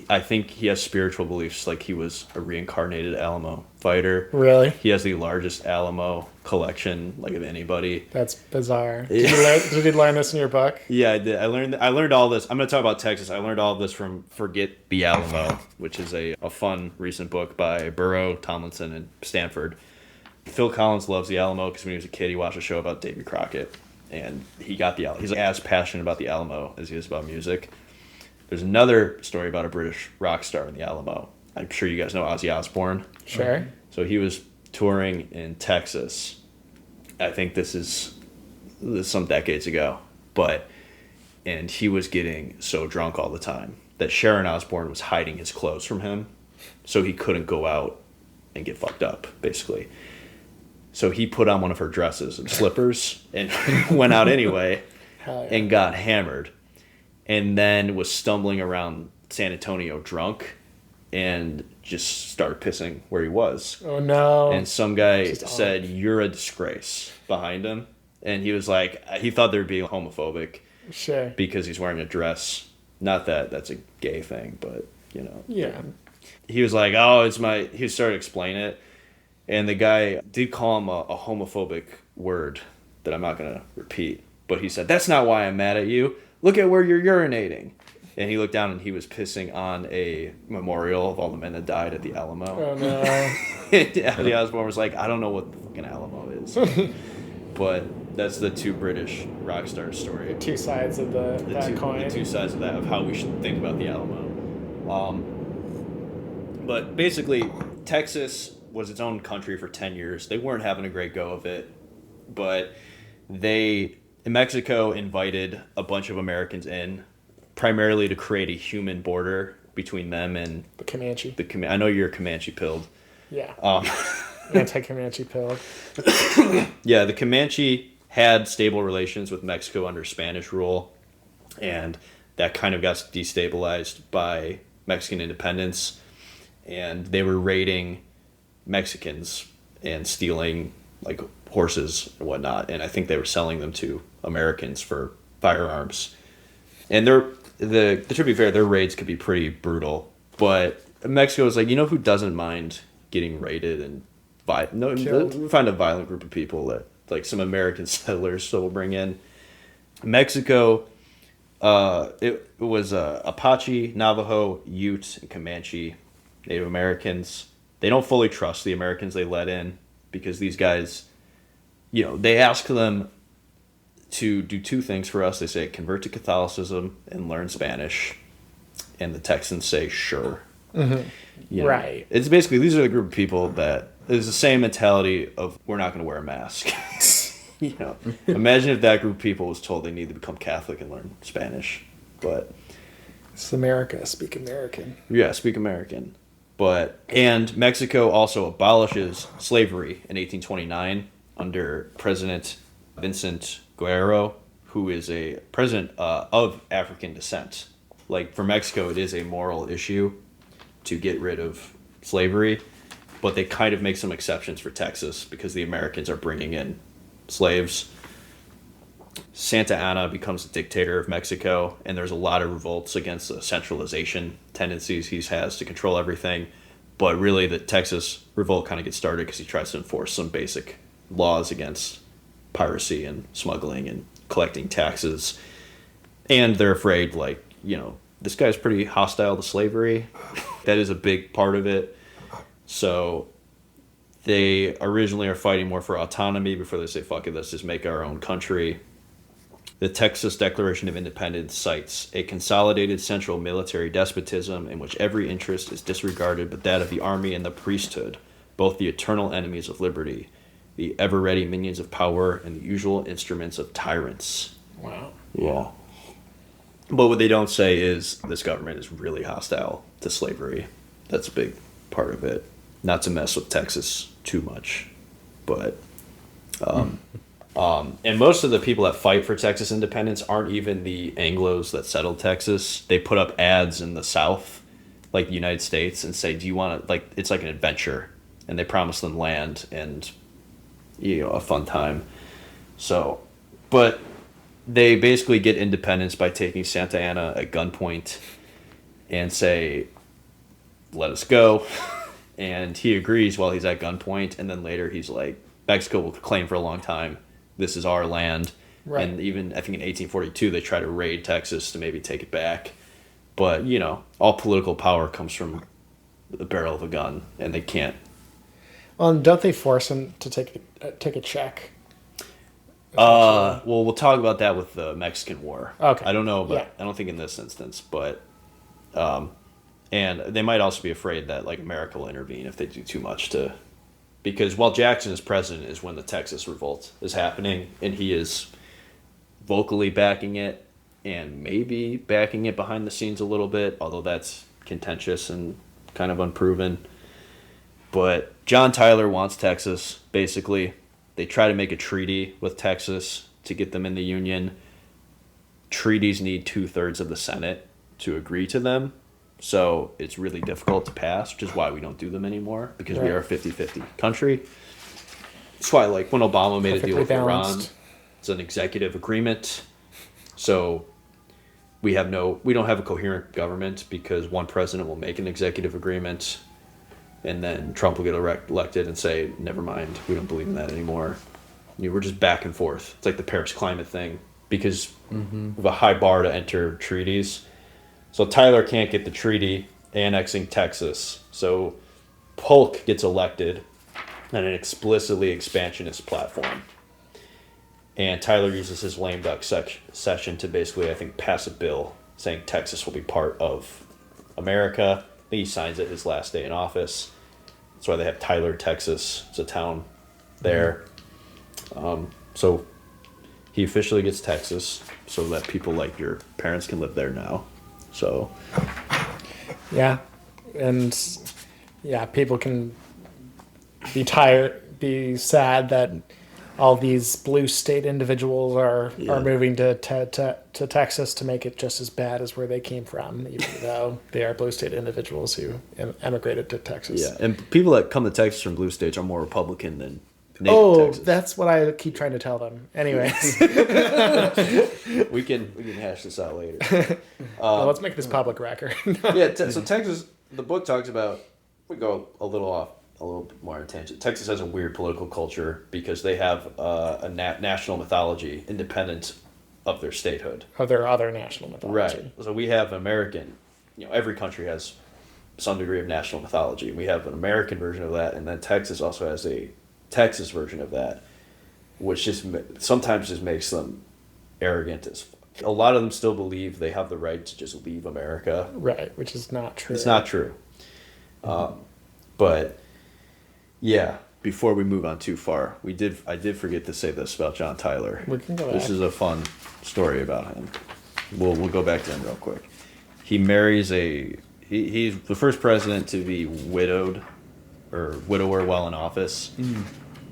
I think he has spiritual beliefs, like he was a reincarnated Alamo fighter. Really? He has the largest Alamo collection, like, of anybody. That's bizarre. Yeah. Did you learn this in your book? Yeah, I did. I learned all this. I'm going to talk about Texas. I learned all of this from Forget the Alamo, which is a fun recent book by Burrough, Tomlinson, and Stanford. Phil Collins loves the Alamo because when he was a kid, he watched a show about Davy Crockett, and he got the Alamo. He's as passionate about the Alamo as he is about music. There's another story about a British rock star in the Alamo. I'm sure you guys know Ozzy Osbourne. Sure. So he was touring in Texas. I think this is some decades ago, and he was getting so drunk all the time that Sharon Osbourne was hiding his clothes from him, so he couldn't go out and get fucked up, basically. So he put on one of her dresses and slippers and went out anyway Hell yeah. and got hammered, and then was stumbling around San Antonio drunk and just started pissing where he was. Oh no. And some guy Just said, "You're a disgrace," behind him. And he was like, he thought they were being homophobic Sure. because he's wearing a dress. Not that that's a gay thing, but, Yeah. He was like, "Oh, he started explaining it. And the guy did call him a homophobic word that I'm not going to repeat. But he said, "That's not why I'm mad at you. Look at where you're urinating." And he looked down and he was pissing on a memorial of all the men that died at the Alamo. Oh no. Ozzy Osbourne was like, "I don't know what the fucking Alamo is." But that's the two British rock stars story. Two sides of that coin. The two sides of that, of how we should think about the Alamo. But basically, Texas was its own country for 10 years. They weren't having a great go of it. But Mexico invited a bunch of Americans in, primarily to create a human border between them and The Comanche. I know you're Comanche pilled. Yeah. Anti-Comanche pill. Yeah, the Comanche had stable relations with Mexico under Spanish rule, and that kind of got destabilized by Mexican independence, and they were raiding Mexicans and stealing, like, horses and whatnot, and I think they were selling them to Americans for firearms. And to be fair, their raids could be pretty brutal, but Mexico was like, who doesn't mind getting raided and find a violent group of people that, like, some American settlers still will bring in. Mexico, it was Apache, Navajo, Ute, and Comanche Native Americans. They don't fully trust the Americans they let in because these guys, they ask them to do two things for us. They say, convert to Catholicism and learn Spanish. And the Texans say, sure. Mm-hmm. Right. It's basically, these are the group of people that there's the same mentality of, we're not going to wear a mask. Imagine if that group of people was told they need to become Catholic and learn Spanish. But it's America. Speak American. Yeah, speak American. And Mexico also abolishes slavery in 1829 under President Vincent Guerrero, who is a president of African descent. Like, for Mexico, it is a moral issue to get rid of slavery, but they kind of make some exceptions for Texas because the Americans are bringing in slaves. Santa Anna becomes the dictator of Mexico, and there's a lot of revolts against the centralization tendencies he has to control everything. But really, the Texas revolt kind of gets started because he tries to enforce some basic laws against piracy and smuggling and collecting taxes. And they're afraid, this guy's pretty hostile to slavery. That is a big part of it. So they originally are fighting more for autonomy before they say, fuck it, let's just make our own country. The Texas Declaration of Independence cites a consolidated central military despotism in which every interest is disregarded but that of the army and the priesthood, both the eternal enemies of liberty, the ever-ready minions of power, and the usual instruments of tyrants. Wow. Yeah. But what they don't say is this government is really hostile to slavery. That's a big part of it. Not to mess with Texas too much. But, and most of the people that fight for Texas independence aren't even the Anglos that settled Texas. They put up ads in the South, like the United States, and say, do you want to, like, it's like an adventure. And they promise them land and, a fun time. So, but they basically get independence by taking Santa Anna at gunpoint and say, let us go. And he agrees while he's at gunpoint. And then later he's like, Mexico will claim for a long time, this is our land. Right. And even, I think in 1842, they try to raid Texas to maybe take it back. But, all political power comes from the barrel of a gun, and they can't. Well, and don't they force him to take a check? Well, we'll talk about that with the Mexican War. Okay. I don't know, but I don't think in this instance, but, and they might also be afraid that like America will intervene if they do too much because while Jackson is president is when the Texas Revolt is happening, and he is vocally backing it and maybe backing it behind the scenes a little bit, although that's contentious and kind of unproven. But John Tyler wants Texas, basically. They try to make a treaty with Texas to get them in the Union. Treaties need 2/3 of the Senate to agree to them. So it's really difficult to pass, which is why we don't do them anymore, because we are a 50-50 country. That's why, like, when Obama made a deal with Iran, it's an executive agreement. So we don't have a coherent government because one president will make an executive agreement, and then Trump will get elected and say, never mind, we don't believe in that anymore. We're just back and forth. It's like the Paris climate thing, because of a high bar to enter treaties. So Tyler can't get the treaty annexing Texas. So Polk gets elected on an explicitly expansionist platform. And Tyler uses his lame duck session to basically, I think, pass a bill saying Texas will be part of America. He signs it his last day in office. That's why they have Tyler, Texas. It's a town there. So he officially gets Texas so that people like your parents can live there now. So. Yeah. And, people can be sad that all these blue state individuals are moving to Texas to make it just as bad as where they came from, even though they are blue state individuals who emigrated to Texas. Yeah, and people that come to Texas from blue states are more Republican than native Texas. That's what I keep trying to tell them. Anyways. we can hash this out later. Let's make this public record. So Texas, the book talks about, we go a little bit more on tangent. Texas has a weird political culture because they have a national mythology independent of their statehood. Of their other national mythology. Right. So we have American, every country has some degree of national mythology. We have an American version of that, and then Texas also has a Texas version of that, which sometimes just makes them arrogant as fuck. A lot of them still believe they have the right to just leave America. Right, which is not true. It's not true. But yeah, before we move on too far, I did forget to say this about John Tyler. We can go back. This is a fun story about him. We'll go back to him real quick. He marries he's the first president to be widowed or widower while in office.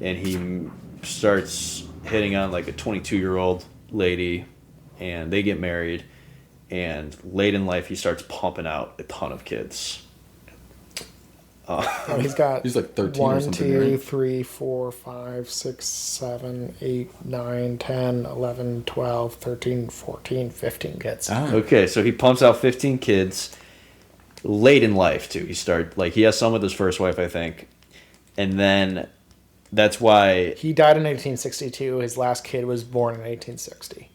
And he starts hitting on like a 22-year-old lady, and they get married, and late in life he starts pumping out a ton of kids. He's like 13 or 1, something, 2, right? 3, 4, 5, 6, 7, 8, 9, 10, 11, 12, 13, 14, 15 kids. Okay, so he pumps out 15 kids late in life too. He has some with his first wife, I think. And then that's why he died in 1862. His last kid was born in 1860.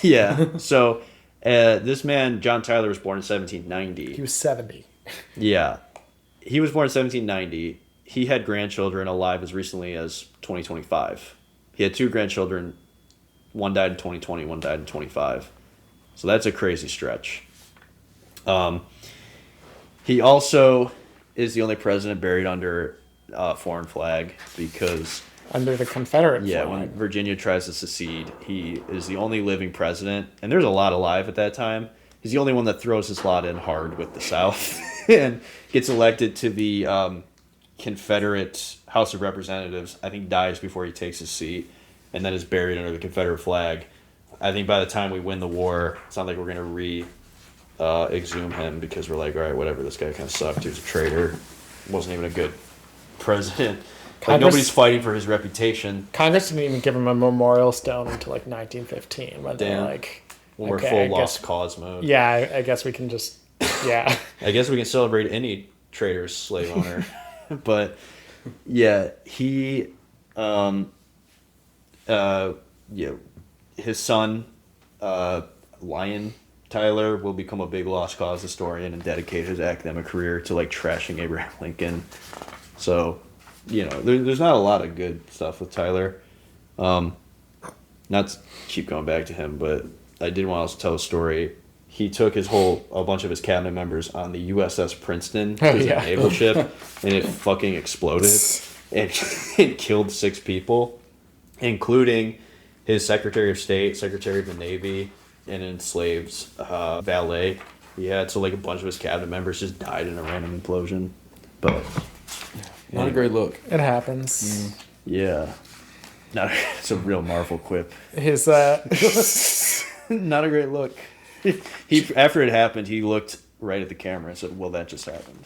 Yeah. So this man, John Tyler, was born in 1790. He was 70. Yeah. He was born in 1790. He had grandchildren alive as recently as 2025. He had 2 grandchildren one died in 2020, one died in 25. So that's a crazy stretch. He also is the only president buried under a foreign flag because... Under the Confederate Yeah, flag. when Virginia tries to secede, he is the only living president, and there's a lot alive at that time. He's the only one that throws his lot in hard with the South and gets elected to the Confederate House of Representatives. I think dies before he takes his seat, and then is buried under the Confederate flag. I think by the time we win the war, it's not like we're going to exhume him because we're like, all right, whatever, this guy kind of sucked. He was a traitor. Wasn't even a good president. Like, nobody's fighting for his reputation. Congress didn't even give him a memorial stone until like 1915 when they're like, when we're okay, full I lost guess, cause mode. Yeah, I guess we can just, yeah. I guess we can celebrate any traitor's slave owner. But yeah, he, his son, Lyon Tyler, will become a big lost cause historian and dedicate his academic career to like trashing Abraham Lincoln. So, you know, there's not a lot of good stuff with Tyler. Not to keep going back to him, but I did want to tell a story. He took a bunch of his cabinet members on the USS Princeton, which is a naval ship, and it fucking exploded and it killed 6 people, including his Secretary of State, Secretary of the Navy, and an enslaved valet he had. So like a bunch of his cabinet members just died in a random implosion. But not a great look. It happens. Yeah. It's a real Marvel quip. His Not a great look. He After it happened, he looked right at the camera and said, "Well, that just happened."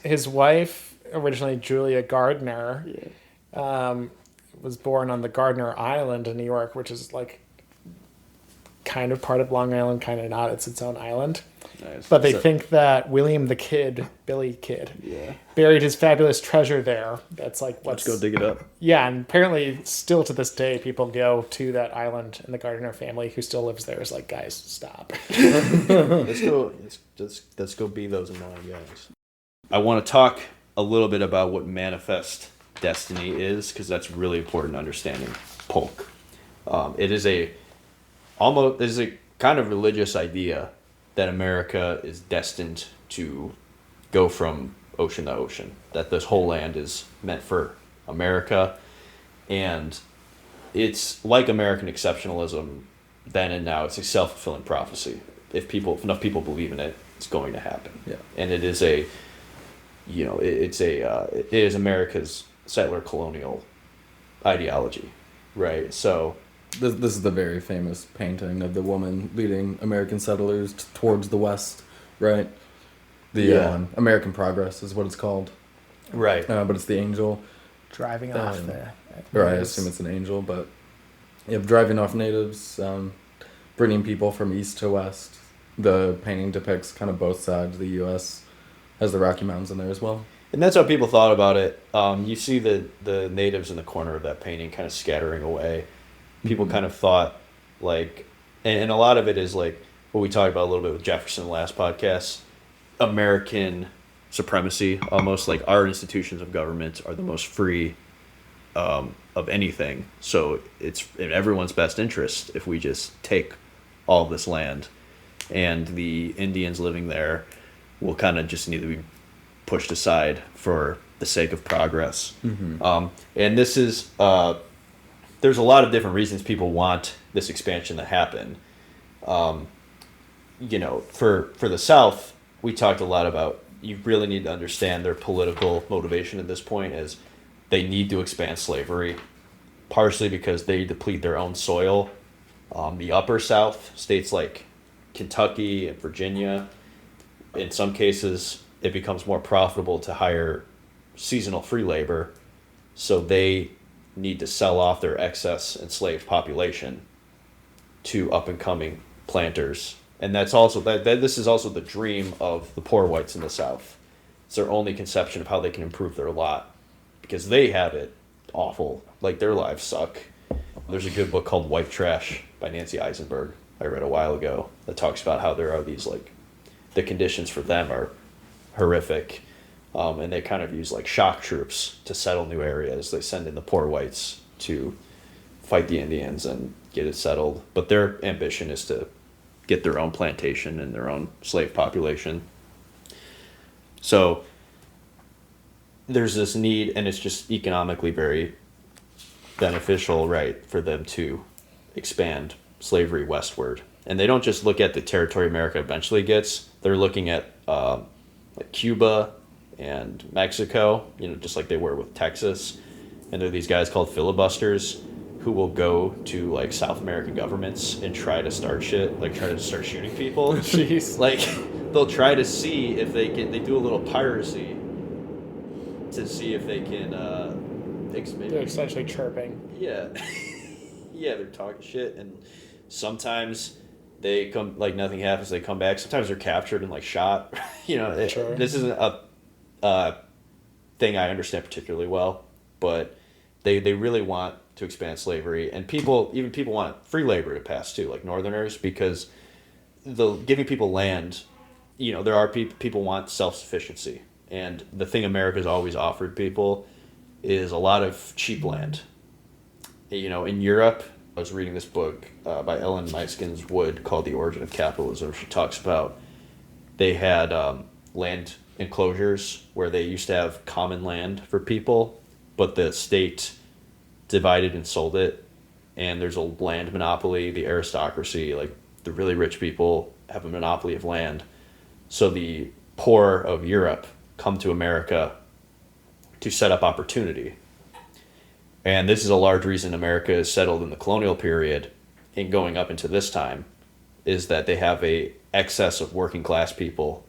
his wife, originally Julia Gardner, was born on the Gardner Island in New York, which is like kind of part of Long Island, kind of not. It's its own island. Nice. But they think that William the Kid, Billy Kid, buried his fabulous treasure there. That's like Let's go dig it up. Yeah, and apparently still to this day, people go to that island, and the Gardner family who still lives there is like, guys, stop. Let's go be those annoying guys. I want to talk a little bit about what manifest destiny is, because that's really important to understanding Polk. It is a kind of religious idea that America is destined to go from ocean to ocean, that this whole land is meant for America, and it's like American exceptionalism then and now. It's a self-fulfilling prophecy. If enough people believe in it, it's going to happen. Yeah. And it is it is America's settler colonial ideology, right? So This is the very famous painting of the woman leading American settlers towards the west, right? The American Progress is what it's called. Right. But it's the angel. Driving off there. Or I assume it's an angel, but driving off natives, bringing people from east to west. The painting depicts kind of both sides of the U.S. Has the Rocky Mountains in there as well. And that's how people thought about it. You see the natives in the corner of that painting kind of scattering away. People kind of thought, like, and a lot of it is like what we talked about a little bit with Jefferson in the last podcast, American supremacy, almost like our institutions of government are the most free of anything. So it's in everyone's best interest if we just take all this land, and the Indians living there will kind of just need to be pushed aside for the sake of progress. And this is... there's a lot of different reasons people want this expansion to happen. For the South, we talked a lot about, you really need to understand their political motivation at this point is they need to expand slavery, partially because they deplete their own soil. The upper South, states like Kentucky and Virginia, in some cases, it becomes more profitable to hire seasonal free labor, so they need to sell off their excess enslaved population to up-and-coming planters. And that's also this is also the dream of the poor whites in the South. It's their only conception of how they can improve their lot, because they have it awful. Like, their lives suck. There's a good book called White Trash by Nancy Isenberg I read a while ago that talks about how there are these, like, the conditions for them are horrific. And they kind of use like shock troops to settle new areas. They send in the poor whites to fight the Indians and get it settled. But their ambition is to get their own plantation and their own slave population. So there's this need, and it's just economically very beneficial, right, for them to expand slavery westward. And they don't just look at the territory America eventually gets. They're looking at like Cuba and Mexico, just like they were with Texas. And there are these guys called filibusters who will go to like South American governments and try to start shit, like try to start shooting people. Jeez. Like they'll try to see if they do a little piracy to see if they can They're essentially chirping. yeah. Yeah, they're talking shit, and sometimes they come, like nothing happens, they come back. Sometimes they're captured and like shot. Sure. This isn't a thing I understand particularly well, but they really want to expand slavery, and people want free labor to pass too, like Northerners, because giving people land, there are people want self-sufficiency, and the thing America's always offered people is a lot of cheap land. In Europe, I was reading this book by Ellen Meiksins Wood called The Origin of Capitalism. She talks about they had land enclosures where they used to have common land for people, but the state divided and sold it, and there's a land monopoly. The aristocracy, like the really rich people, have a monopoly of land. So the poor of Europe come to America to set up opportunity. And this is a large reason America is settled in the colonial period and going up into this time, is that they have a excess of working class people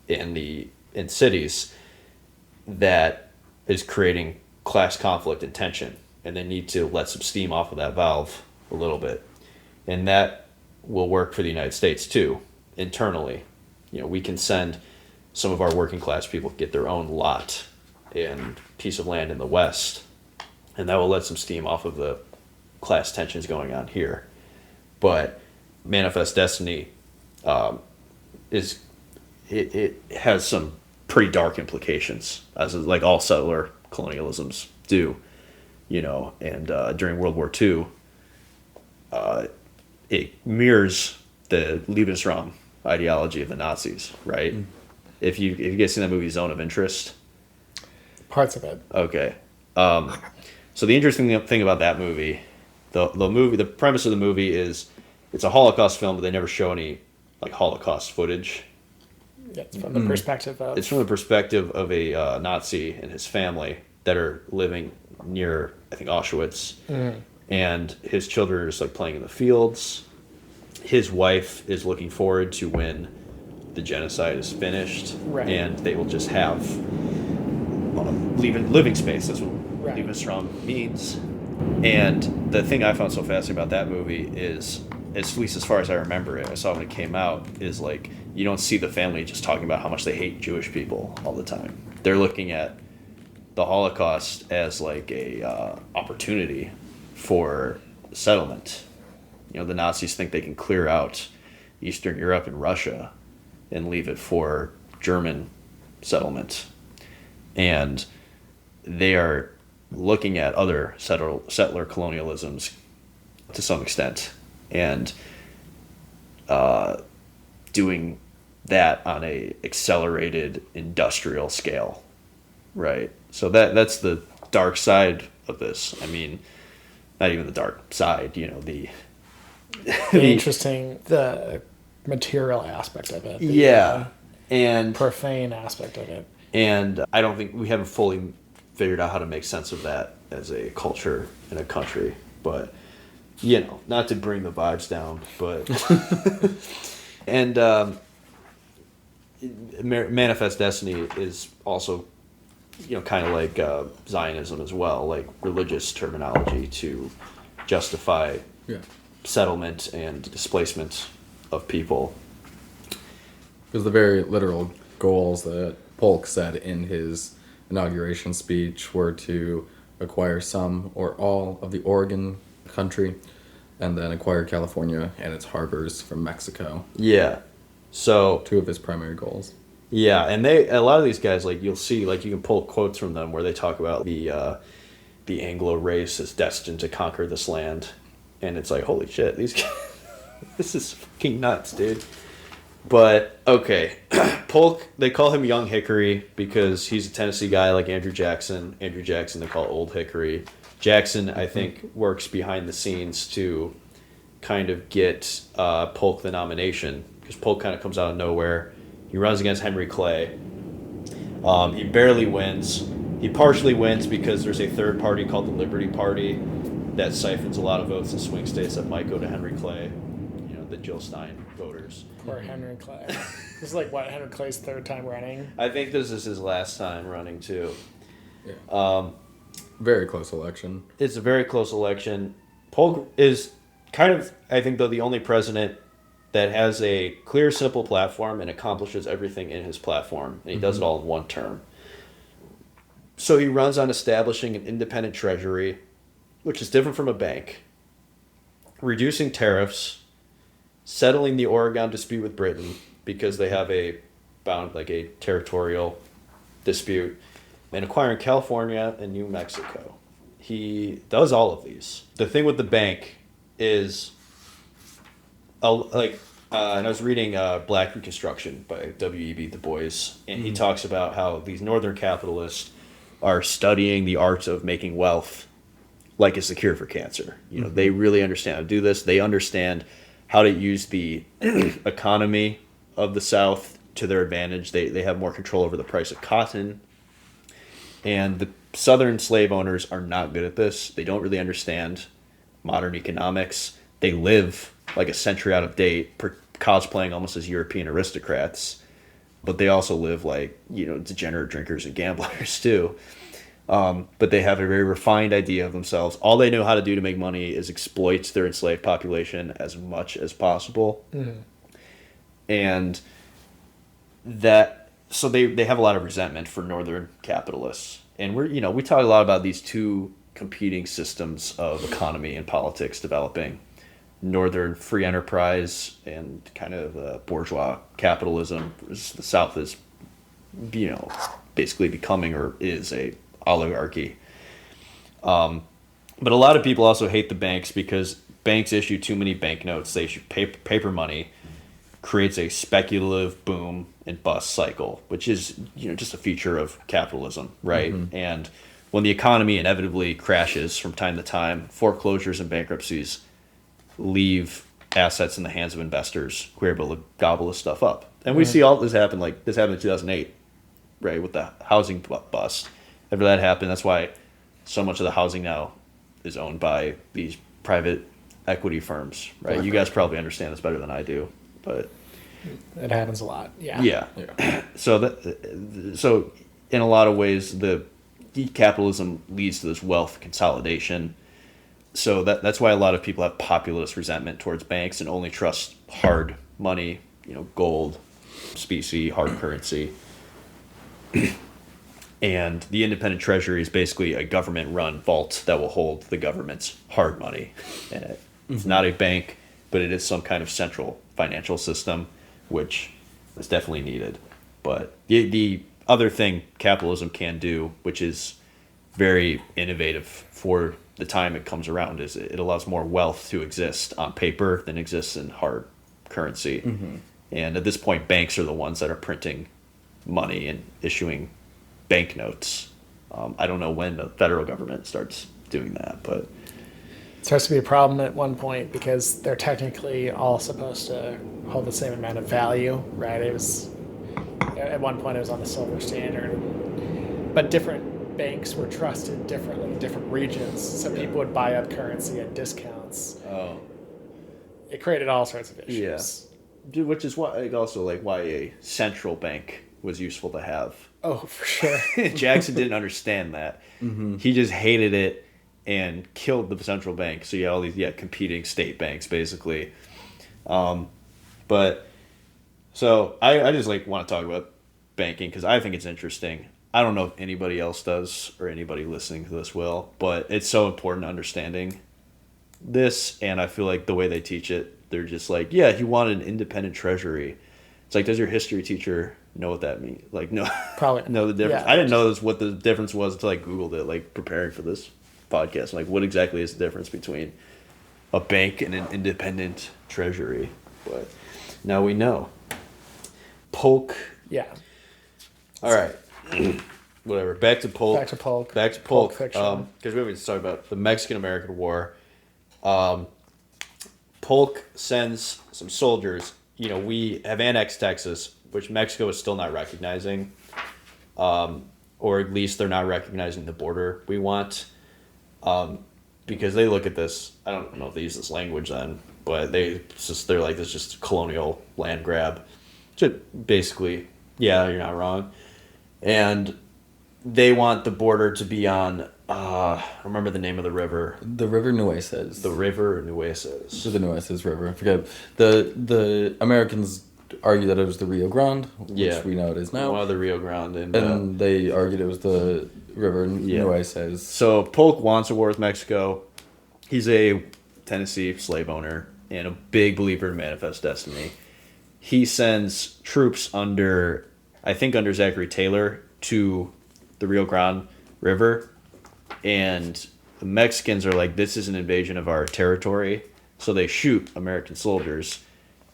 in cities that is creating class conflict and tension, and they need to let some steam off of that valve a little bit. And that will work for the United States too, internally. We can send some of our working class people get their own lot and piece of land in the West, and that will let some steam off of the class tensions going on here. But Manifest Destiny it has some pretty dark implications, as like all settler colonialisms do, and during World War II, it mirrors the Lebensraum ideology of the Nazis, right? Mm. If you guys seen that movie Zone of Interest? Parts of it. Okay. So the interesting thing about that movie, the premise of the movie is it's a Holocaust film, but they never show any like Holocaust footage. Yeah, it's from the perspective of... It's from the perspective of a Nazi and his family that are living near, I think, Auschwitz. Mm. And his children are just like playing in the fields. His wife is looking forward to when the genocide is finished. Right. And they will just have living space. That's what right. Lebensraum means. And the thing I found so fascinating about that movie is, at least as far as I remember it, I saw when it came out, is like you don't see the family just talking about how much they hate Jewish people all the time. They're looking at the Holocaust as like a opportunity for settlement. The Nazis think they can clear out Eastern Europe and Russia and leave it for German settlement. And they are looking at other settler colonialisms to some extent, and doing that on a accelerated industrial scale, right? So that's the dark side of this. I mean, not even the dark side, the interesting, the material aspect of it. And profane aspect of it. And I don't think we haven't fully figured out how to make sense of that as a culture in a country, but not to bring the vibes down, but and Manifest Destiny is also kind of like Zionism as well, like religious terminology to justify settlement and displacement of people. Because the very literal goals that Polk said in his inauguration speech were to acquire some or all of the Oregon country, and then acquire California and its harbors from Mexico. Yeah. So two of his primary goals. Yeah, and a lot of these guys, like you'll see, like you can pull quotes from them where they talk about the the Anglo race is destined to conquer this land. And it's like, holy shit, these guys, this is fucking nuts, dude. But, okay, Polk, they call him Young Hickory because he's a Tennessee guy like Andrew Jackson. Andrew Jackson they call Old Hickory. Jackson, I think, works behind the scenes to kind of get Polk the nomination because Polk kind of comes out of nowhere. He runs against Henry Clay. He barely wins. He partially wins because there's a third party called the Liberty Party that siphons a lot of votes in swing states that might go to Henry Clay, the Jill Stein voters. Or Henry Clay. This is like, what, Henry Clay's third time running? I think this is his last time running, too. Yeah. Very close election. It's a very close election. Polk is kind of, I think, though, the only president that has a clear, simple platform and accomplishes everything in his platform. And he does it all in one term. So he runs on establishing an independent treasury, which is different from a bank, reducing tariffs, settling the Oregon dispute with Britain because they have a territorial dispute, and acquiring California and New Mexico. He does all of these. The thing with the bank is, and I was reading Black Reconstruction by W.E.B. Du Bois, and he talks about how these northern capitalists are studying the art of making wealth like it's the cure for cancer. They really understand how to do this. They understand how to use the economy of the South to their advantage. They have more control over the price of cotton. And the Southern slave owners are not good at this. They don't really understand modern economics. They live like a century out of date, cosplaying almost as European aristocrats. But they also live like, degenerate drinkers and gamblers too. But they have a very refined idea of themselves. All they know how to do to make money is exploit their enslaved population as much as possible. Mm-hmm. And so they have a lot of resentment for northern capitalists. And we talk a lot about these two competing systems of economy and politics developing. Northern free enterprise and kind of bourgeois capitalism. The South is, basically becoming or is a oligarchy. But a lot of people also hate the banks because banks issue too many banknotes. They issue paper money, creates a speculative boom and bust cycle, which is just a feature of capitalism, right? Mm-hmm. And when the economy inevitably crashes from time to time, foreclosures and bankruptcies leave assets in the hands of investors who are able to gobble this stuff up. And we see all this happen, like this happened in 2008, right, with the housing bust. After that happened, that's why so much of the housing now is owned by these private equity firms, right? You guys probably understand this better than I do, but it happens a lot. Yeah. Yeah. So in a lot of ways, the capitalism leads to this wealth consolidation. So that's why a lot of people have populist resentment towards banks and only trust hard money, gold, specie, hard currency. And the independent treasury is basically a government-run vault that will hold the government's hard money in it. It's not a bank, but it is some kind of central financial system, which is definitely needed. But the other thing capitalism can do, which is very innovative for the time it comes around, is it allows more wealth to exist on paper than exists in hard currency. Mm-hmm. And at this point, banks are the ones that are printing money and issuing banknotes. I don't know when the federal government starts doing that, but it starts to be a problem at one point because they're technically all supposed to hold the same amount of value, right? It was at one point it was on the silver standard, but different banks were trusted differently in different regions. Some people would buy up currency at discounts. Oh, it created all sorts of issues. Yeah, which is why why a central bank was useful to have. Oh, for sure. Jackson didn't understand that. Mm-hmm. He just hated it and killed the central bank. So you had all these competing state banks, basically. But so I just want to talk about banking because I think it's interesting. I don't know if anybody else does or anybody listening to this will, but it's so important understanding this. And I feel like the way they teach it, they're just like, yeah, he wanted an independent treasury. It's like, does your history teacher know what that means? Like, no, probably know the difference. Yeah. I didn't know what the difference was until I Googled it, like preparing for this podcast. I'm like, what exactly is the difference between a bank and an independent treasury? But now we know. Polk. Yeah. All right. Whatever. Back to Polk. Back to Polk. Back to Polk. Fiction. Because we haven't talked about the Mexican-American War. Polk sends some soldiers. You know, we have annexed Texas, which Mexico is still not recognizing. Or at least they're not recognizing the border we want. Because they look at this, I don't know if they use this language then, but they're like, this is just a colonial land grab. So basically, yeah, you're not wrong. And they want the border to be on, I remember the name of the river. The River Nueces. The River Nueces. So the Nueces River. I forget. The Americans argue that it was the Rio Grande, which we know it is now. One of the Rio Grande. And they argued it was the River Nueces. So Polk wants a war with Mexico. He's a Tennessee slave owner and a big believer in Manifest Destiny. He sends troops under Zachary Taylor to the Rio Grande River. And the Mexicans are like, this is an invasion of our territory. So they shoot American soldiers.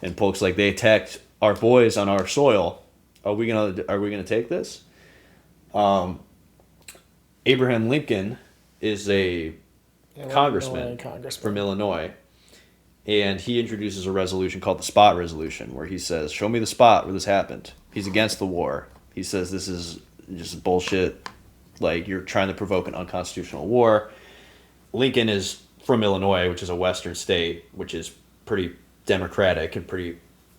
And Polk's like, they attacked our boys on our soil. Are we gonna take this? Abraham Lincoln is a congressman from Illinois, and he introduces a resolution called the Spot Resolution, where he says, "Show me the spot where this happened." He's against the war. He says this is just bullshit. Like, you're trying to provoke an unconstitutional war. Lincoln is from Illinois, which is a western state, which is pretty democratic and pretty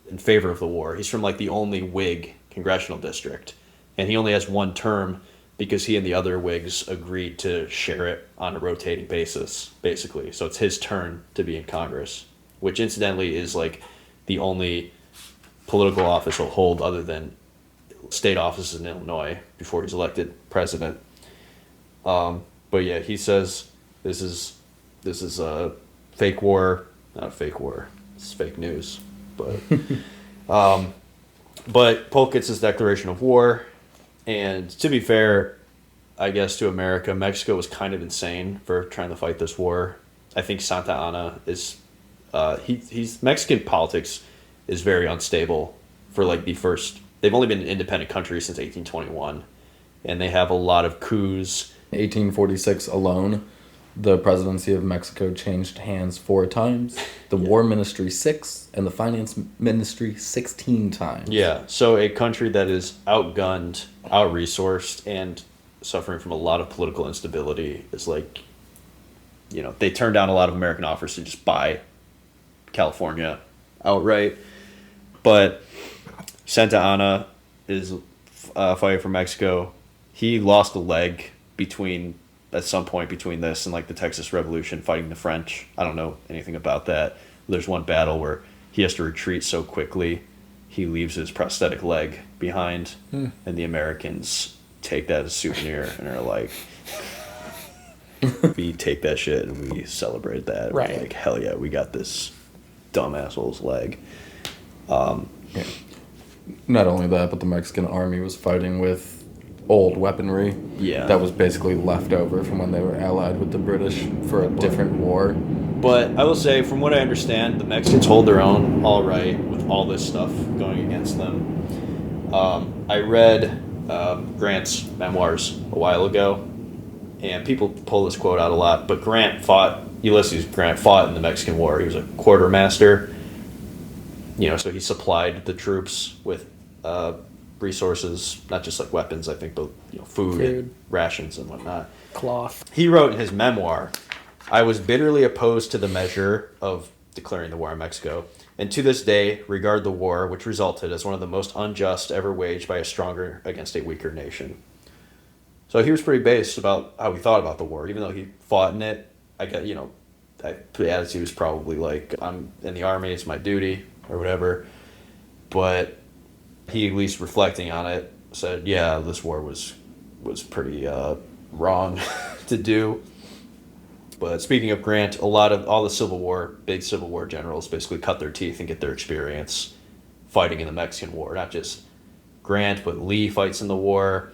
in favor of the war. He's from like the only Whig congressional district, and he only has one term because he and the other Whigs agreed to share it on a rotating basis, basically. So it's his turn to be in Congress, which incidentally is like the only political office he'll hold other than state offices in Illinois before he's elected president. But yeah, he says this is a fake war, not a fake war. It's fake news, but but Polk gets his declaration of war, and to be fair, I guess to America, Mexico was kind of insane for trying to fight this war. I think Santa Anna is he's Mexican politics is very unstable for like the first. They've only been an independent country since 1821, and they have a lot of coups. 1846 alone, the presidency of Mexico changed hands 4 times, the war ministry 6, and the finance ministry 16 times. Yeah, so a country that is outgunned, out-resourced, and suffering from a lot of political instability is like, you know, they turned down a lot of American offers to just buy California outright. But Santa Anna is fighting for Mexico. He lost a leg at some point between this and like the Texas Revolution, fighting the French. I don't know anything about that. There's one battle where he has to retreat so quickly he leaves his prosthetic leg behind, and the Americans take that as a souvenir and are like, we take that shit and we celebrate that. Right. We're like, hell yeah, we got this dumb asshole's leg. Not only that, but the Mexican army was fighting with old weaponry that was basically left over from when they were allied with the British for a different war. But I will say, from what I understand, the Mexicans hold their own all right with all this stuff going against them. I read Grant's memoirs a while ago, and people pull this quote out a lot, but Ulysses Grant fought in the Mexican War. He was a quartermaster, so he supplied the troops with resources, not just like weapons, I think, but food. And rations and whatnot. Cloth. He wrote in his memoir, "I was bitterly opposed to the measure of declaring the war on Mexico, and to this day regard the war which resulted as one of the most unjust ever waged by a stronger against a weaker nation." So he was pretty based about how he thought about the war, even though he fought in it. The attitude was probably like, I'm in the army, it's my duty, or whatever. But he, at least reflecting on it, said, yeah, this war was pretty wrong to do. But speaking of Grant, all the big Civil War generals basically cut their teeth and get their experience fighting in the Mexican War. Not just Grant, but Lee fights in the war,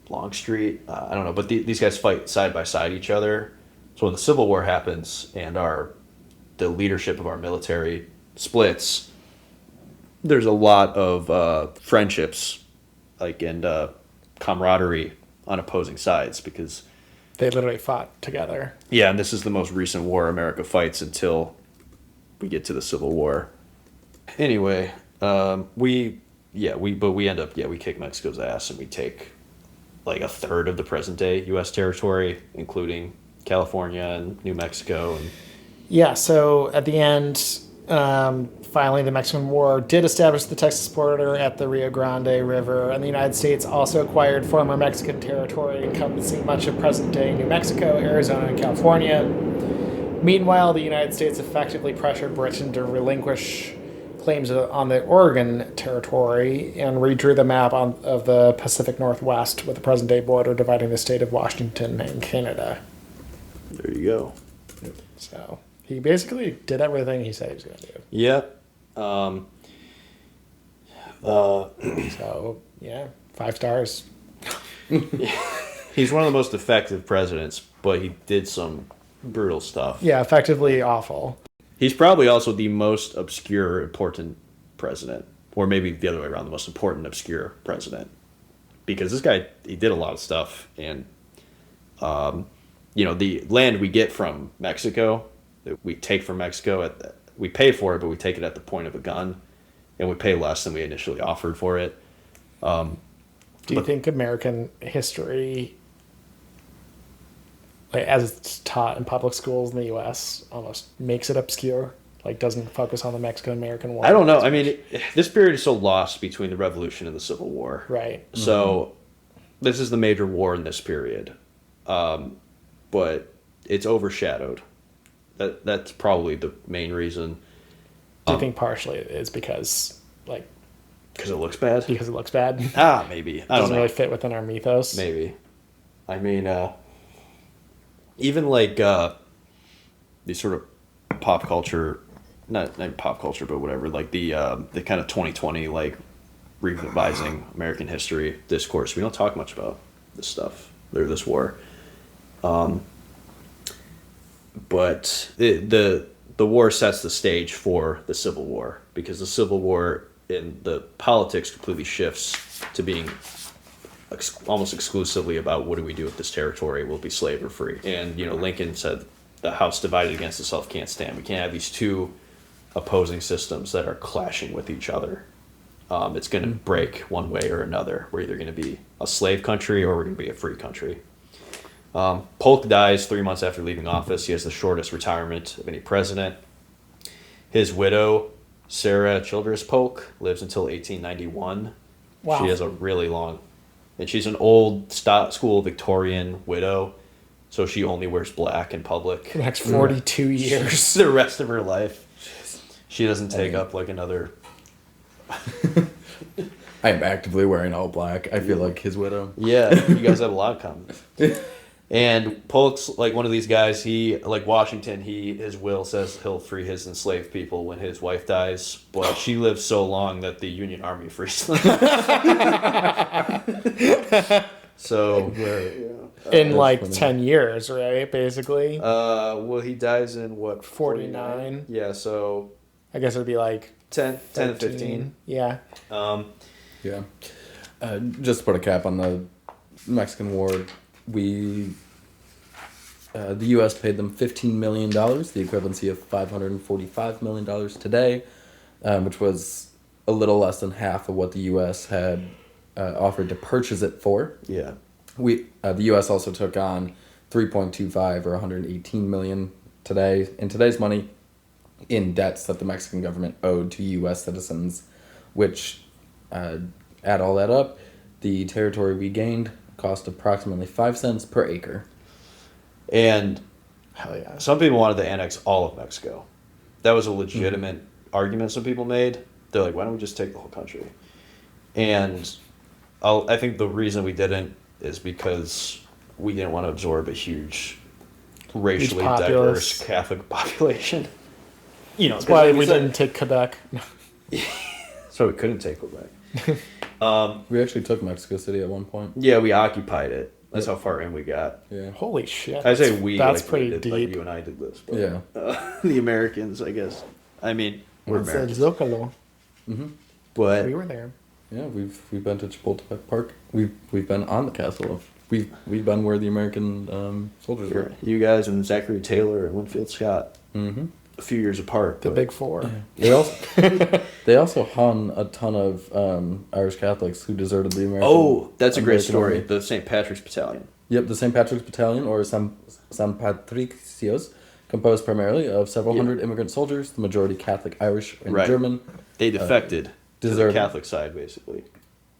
Longstreet, I don't know. But these guys fight side by side each other. So when the Civil War happens and the leadership of our military splits, there's a lot of friendships, and camaraderie on opposing sides because They literally fought together. yeah, and this is the most recent war America fights until we get to the Civil War. Anyway, we end up we kick Mexico's ass and we take like a third of the present day U.S. territory, including California and New Mexico. And Yeah, so at the end, finally, the Mexican War did establish the Texas border at the Rio Grande River, and the United States also acquired former Mexican territory encompassing much of present-day New Mexico, Arizona, and California. Meanwhile, the United States effectively pressured Britain to relinquish claims on the Oregon territory and redrew the map of the Pacific Northwest with the present-day border dividing the state of Washington and Canada. there you go. So he basically did everything he said he was going to do. Yep. So, yeah, 5 stars. He's one of the most effective presidents, but he did some brutal stuff. Yeah, effectively awful. He's probably also the most obscure, important president. Or maybe the other way around, the most important, obscure president. Because this guy, he did a lot of stuff. And, the land we get from Mexico, that we take from Mexico, we pay for it, but we take it at the point of a gun. And we pay less than we initially offered for it. Do you think American history, as it's taught in public schools in the U.S., almost makes it obscure? Like, doesn't focus on the Mexican-American War? I don't know. I mean, this period is so lost between the Revolution and the Civil War. Right. So, this is the major war in this period. But it's overshadowed. That's probably the main reason. Do you think partially it is because Because it looks bad? because it looks bad? Maybe. I don't Doesn't know. really fit within our mythos? Maybe. I mean, even these sort of pop culture, not pop culture, but whatever, like the kind of 2020, revising American history discourse. We don't talk much about this stuff, or this war. But the war sets the stage for the Civil War, because the Civil War in the politics completely shifts to being almost exclusively about what do we do with this territory? Will it be slave or free? And, Lincoln said the house divided against itself can't stand. We can't have these two opposing systems that are clashing with each other. It's going to break one way or another. We're either going to be a slave country or we're going to be a free country. Polk dies 3 months after leaving office. He has the shortest retirement of any president. His widow, Sarah Childress Polk, lives until 1891. Wow. She has a really long... And she's an old school Victorian widow, so she only wears black in public. For the next 42 years. The rest of her life. She doesn't take up another... I am actively wearing all black. I feel like his widow. Yeah, you guys have a lot of common. And Polk's one of these guys. He, like Washington, his will says he'll free his enslaved people when his wife dies, but she lives so long that the Union Army frees them. So In 10 years, right? Basically. well, he dies in 49. Yeah, so I guess it'd be 10 to 15. Yeah. Yeah. Just to put a cap on the Mexican War, the U.S. paid them $15 million, the equivalency of $545 million today, which was a little less than half of what the U.S. had offered to purchase it for. Yeah. The U.S. also took on 3.25 or 118 million today, in today's money, in debts that the Mexican government owed to U.S. citizens, which, add all that up, the territory we gained cost approximately 5 cents per acre. And Hell yeah. some people wanted to annex all of Mexico. That was a legitimate argument some people made. They're like, why don't we just take the whole country? And I think the reason we didn't is because we didn't want to absorb a huge racially diverse Catholic population. That's why we didn't take Quebec. So we couldn't take Quebec. We actually took Mexico City at one point. Yeah, we occupied it. That's how far in we got. Yeah. Holy shit! I say we. That's like pretty we did, deep. Like you and I did this. But, Yeah. the Americans, I guess. I mean, we're It's Americans. Zocalo. But We were there. Yeah, we've been to Chapultepec Park. We've been on the castle. We've been where the American soldiers were. you guys and Zachary Taylor and Winfield Scott, Mm-hmm. a few years apart. The but- Big Four. They also hung a ton of Irish Catholics who deserted the American. Oh, that's a great American story. Army. The St. Patrick's Battalion. Yep, the St. Patrick's Battalion, or San Patricios, composed primarily of several hundred immigrant soldiers, the majority Catholic, Irish, and Right. German. They defected to the deserted. Catholic side, basically.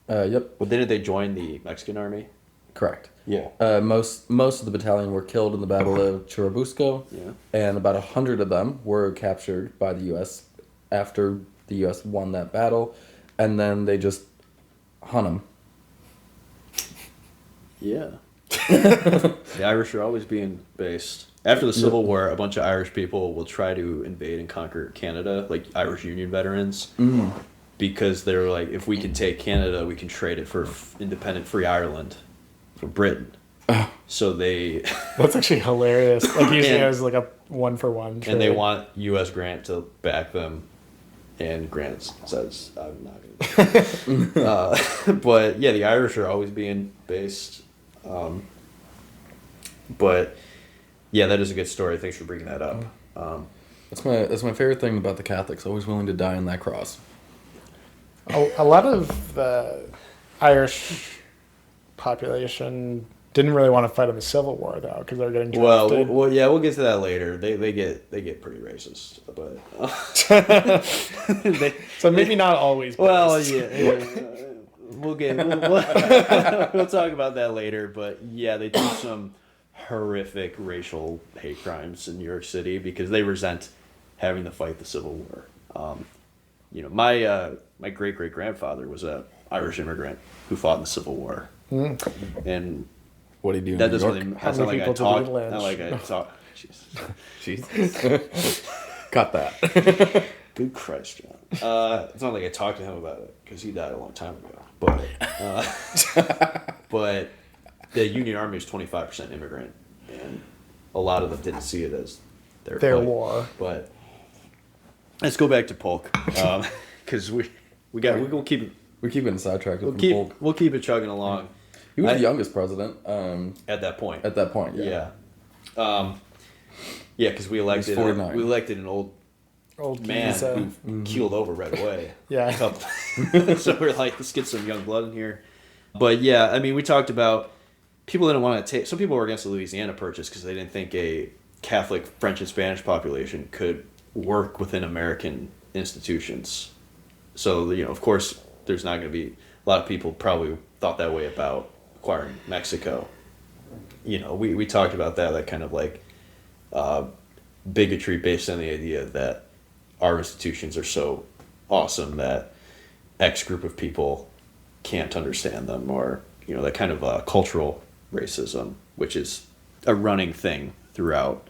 Yep, Well, didn't they join the Mexican army? correct. Yeah. Most of the battalion were killed in the Battle of Churubusco, Yeah. and about 100 of them were captured by the U.S. after the U.S. won that battle, and then they just hung them. Yeah. The Irish are always being based. After the Civil War, a bunch of Irish people will try to invade and conquer Canada, like Irish Union veterans, because they're like, if we can take Canada, we can trade it for independent free Ireland from Britain. So they That's actually hilarious. Like usually And- it was like a 1-for-1 trade. and they want U.S. Grant to back them, and Grant says, "I'm not going to." But yeah, the Irish are always being based. But yeah, that is a good story. Thanks for bringing that up. That's my favorite thing about the Catholics, always willing to die on that cross. A lot of the Irish population didn't really want to fight in the Civil War though, because they're getting drafted. Well, yeah, we'll get to that later. They get pretty racist, but So maybe not always. well, based. yeah, we'll we'll talk about that later. But yeah, they do some horrific racial hate crimes in New York City because they resent having to fight the Civil War. My great grandfather was a Irish immigrant who fought in the Civil War, and What do you do in that New doesn't York? really, How that's not many like I people did he talk. lynch? Not like I talk. Jesus. Cut that. Good Christ, John. It's not like I talked to him about it because he died a long time ago. But the Union Army is 25% immigrant, and a lot of them didn't see it as their Their fight. war. But let's go back to Polk, because we'll keep We're keeping sidetracked with Polk. we'll keep it chugging along. He was I- the youngest president At that point. at that point. Yeah. Yeah. Because we elected 49. an old Old man keys, who keeled over right away. Yeah. So we're like, let's get some young blood in here. But yeah, I mean, we talked about people didn't want to take. Some people were against the Louisiana Purchase because they didn't think a Catholic French and Spanish population could work within American institutions. So of course, there's not going to be a lot of people probably thought that way about acquiring Mexico. We talked about that kind of like bigotry based on the idea that our institutions are so awesome that X group of people can't understand them, or that kind of cultural racism, which is a running thing throughout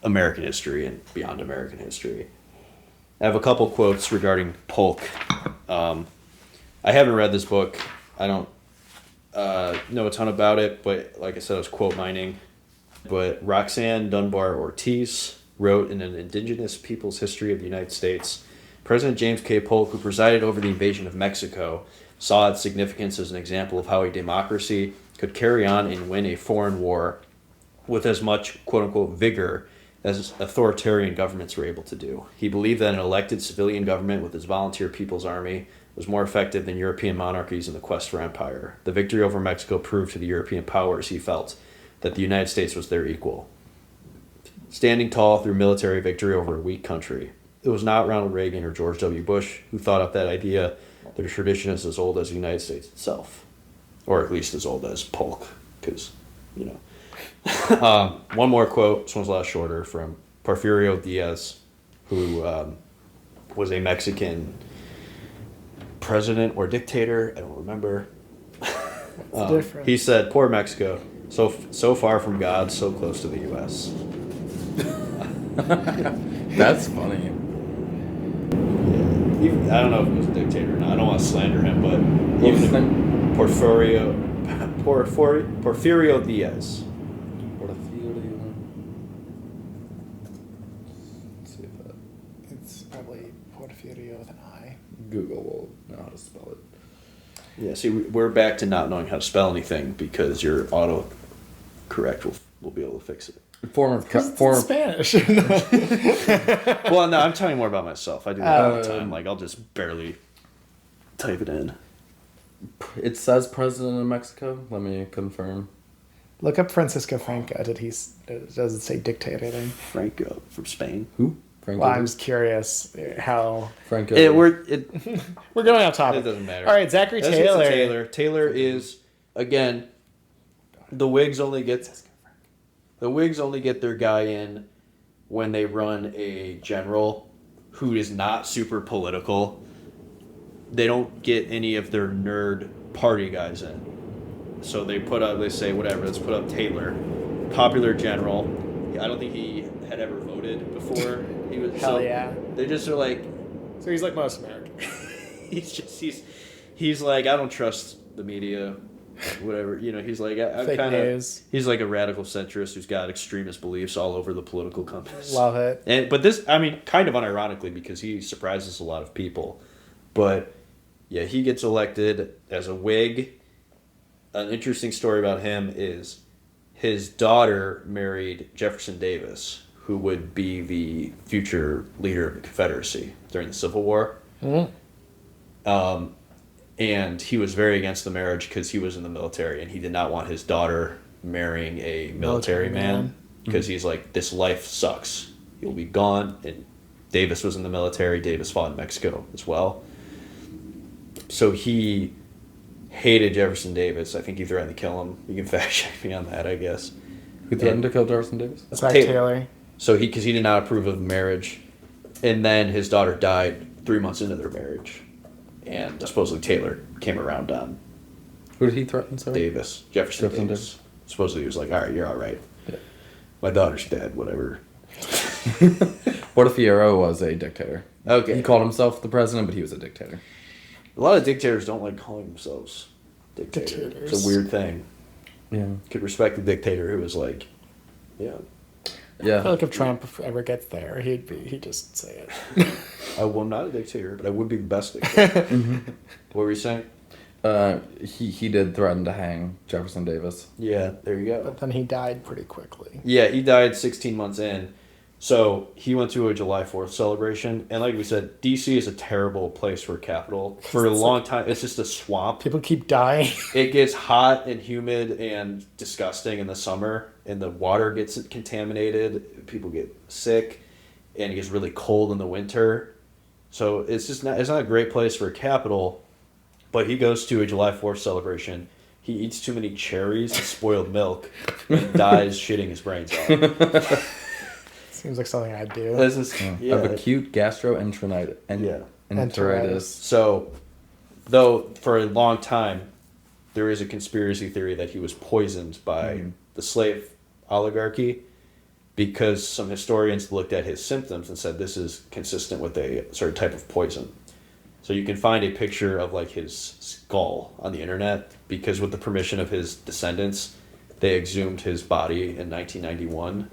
American history and beyond American history. I have a couple quotes regarding Polk. I haven't read this book. I don't know a ton about it, but like I said, I was quote mining. But Roxanne Dunbar-Ortiz wrote in an Indigenous People's History of the United States, President James K. Polk, who presided over the invasion of Mexico, saw its significance as an example of how a democracy could carry on and win a foreign war with as much quote-unquote vigor as authoritarian governments were able to do. He believed that an elected civilian government with its volunteer people's army was more effective than European monarchies in the quest for empire. The victory over Mexico proved to the European powers, he felt, that the United States was their equal, standing tall through military victory over a weak country. It was not Ronald Reagan or George W. Bush who thought up that idea. Their tradition is as old as the United States itself, or at least as old as Polk, because, one more quote, this one's a lot shorter, from Porfirio Diaz, who was a Mexican president or dictator, I don't remember. Different. He said, "Poor Mexico, so far from God, so close to the U.S." That's funny. I don't know if he was a dictator or not. I don't want to slander him, but What was his even name? Porfirio Diaz. Let's see if that It's probably Porfirio with an I. Google will know how to spell it. Yeah, see, we're back to not knowing how to spell anything because your autocorrect will be able to fix it. Former Spanish. Well, no, I'm telling you more about myself. I do that all the time. Like, I'll just barely type it in. It says president of Mexico. Let me confirm. Look up Francisco Franco. Does it say dictator there? Franco from Spain. Who? Franco. Well, I'm just curious how. Franco. We're going off topic. It doesn't matter. All right, Zachary Let's get to Taylor. Taylor. Taylor is, again, the Whigs only get their guy in when they run a general who is not super political. They don't get any of their nerd party guys in. So they say, whatever, let's put up Taylor. Popular general. I don't think he had ever voted before. He was Hell yeah. They just are like, So he's like most Americans. he's like, I don't trust the media, whatever. He's like, I'm Fake kind of, news. he's like a radical centrist who's got extremist beliefs all over the political compass. Love it. But this, I mean, kind of unironically because he surprises a lot of people. But yeah, he gets elected as a Whig. An interesting story about him is his daughter married Jefferson Davis, who would be the future leader of the Confederacy during the Civil War. Mm-hmm. And he was very against the marriage because he was in the military and he did not want his daughter marrying a military man because he's like, this life sucks. You'll be gone. And Davis was in the military. Davis fought in Mexico as well. So he hated Jefferson Davis. I think he threatened to kill him. You can fact check me on that, I guess. Who threatened to kill Jefferson Davis? Zach Taylor. So because he did not approve of the marriage. And then his daughter died 3 months into their marriage. And supposedly Taylor came around on Who did he threaten? Sorry? Davis. Jefferson Davis. Supposedly he was like, all right, you're all right. Yeah. My daughter's dead, whatever. Porfirio was a dictator. Okay. He called himself the president, but he was a dictator. A lot of dictators don't like calling themselves dictators. It's a weird thing. Yeah. Could respect the dictator who was like, yeah. Yeah. I feel like if Trump ever gets there, he'd just say it. I'm not a dictator, but I would be the best dictator. What were you saying? He did threaten to hang Jefferson Davis. Yeah, there you go. But then he died pretty quickly. Yeah, he died 16 months in. So he went to a July 4th celebration. And like we said, D.C. is a terrible place for a capital. For a long time, it's just a swamp. People keep dying. It gets hot and humid and disgusting in the summer. And the water gets contaminated. People get sick. And it gets really cold in the winter. So it's not a great place for a capital. But he goes to a July 4th celebration. He eats too many cherries and spoiled milk. And dies shitting his brains out. Seems like something I'd do. This is, Of acute gastroenteritis. Enteritis. So, though for a long time, there is a conspiracy theory that he was poisoned by the slave oligarchy because some historians looked at his symptoms and said this is consistent with a certain type of poison. So you can find a picture of like his skull on the internet because with the permission of his descendants, they exhumed his body in 1991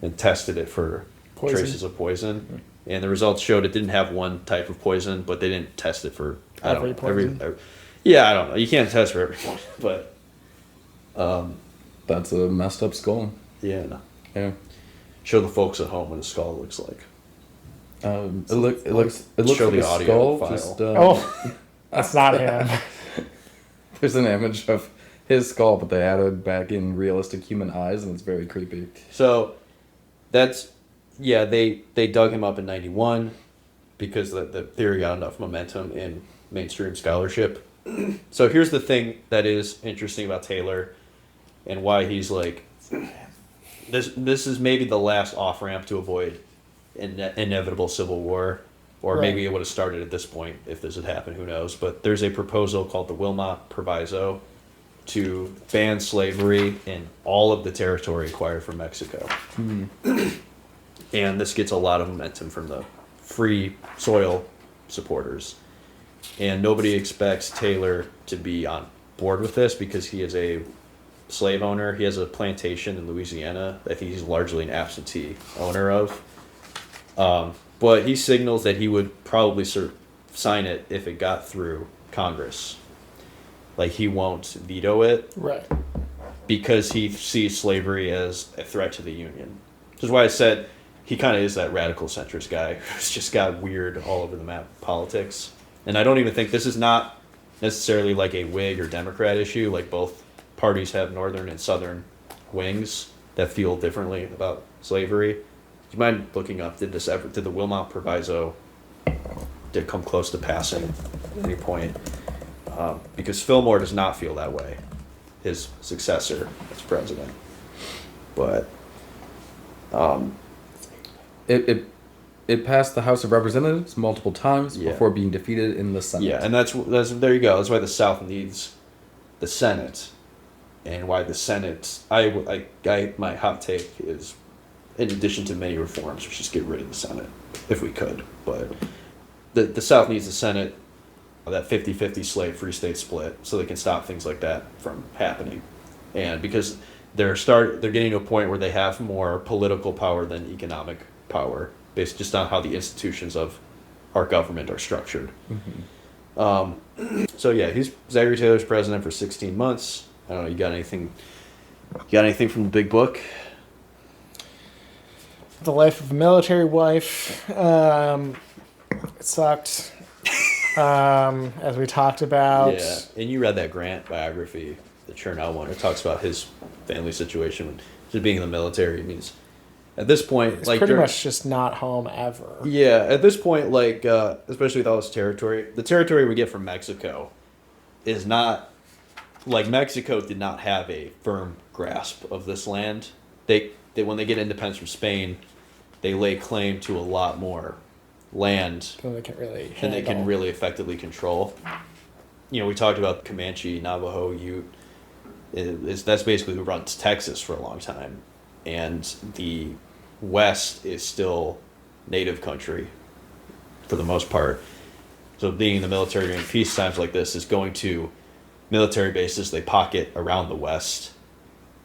and tested it for traces of poison. And the results showed it didn't have one type of poison, but they didn't test it for Every poison? I don't know. You can't test for every poison, but That's a messed up skull. yeah, no. Yeah. Show the folks at home what a skull looks like. It looks Show like the a audio skull. file. Oh, that's not him. There's an image of his skull, but they added back in realistic human eyes, and it's very creepy. So that's they dug him up in 91 because the theory got enough momentum in mainstream scholarship. So here's the thing that is interesting about Taylor and why he's like this is maybe the last off ramp to avoid inevitable civil war, or Right. maybe it would have started at this point if this had happened, who knows. But there's a proposal called the Wilmot Proviso to ban slavery in all of the territory acquired from Mexico. And this gets a lot of momentum from the free soil supporters. And nobody expects Taylor to be on board with this because he is a slave owner. He has a plantation in Louisiana that he's largely an absentee owner of. But he signals that he would probably sign it if it got through Congress. Like, he won't veto it. Right. Because he sees slavery as a threat to the Union. Which is why I said he kind of is that radical centrist guy who's just got weird all over the map politics. And I don't even think this is not necessarily like a Whig or Democrat issue. Like, both parties have northern and southern wings that feel differently about slavery. Do you mind looking up, did the Wilmot Proviso did come close to passing at any point? Because Fillmore does not feel that way, his successor as president. But it passed the House of Representatives multiple times Yeah. before being defeated in the Senate. yeah, and that's there you go. That's why the South needs the Senate, and why the Senate. My hot take is, in addition to many reforms, we should just get rid of the Senate if we could. But the South needs the Senate, that 50-50 slave-free state split, so they can stop things like that from happening. And because they're getting to a point where they have more political power than economic power, based just on how the institutions of our government are structured. Mm-hmm. So yeah, Zachary Taylor's president for 16 months. I don't know. You got anything from the big book? The life of a military wife. It sucked. As we talked about. Yeah, and you read that Grant biography, the Chernow one. It talks about his family situation, just being in the military. Means at this point, It's like pretty much just not home ever. yeah, at this point, like especially with all this territory, the territory we get from Mexico is not like Mexico did not have a firm grasp of this land. They when they get independence from Spain, they lay claim to a lot more land Then they can really and they can handle. really effectively control. You know, we talked about Comanche, Navajo, Ute. That's basically who runs Texas for a long time, and the West is still native country for the most part. So being in the military during peace times like this is going to military bases they pocket around the West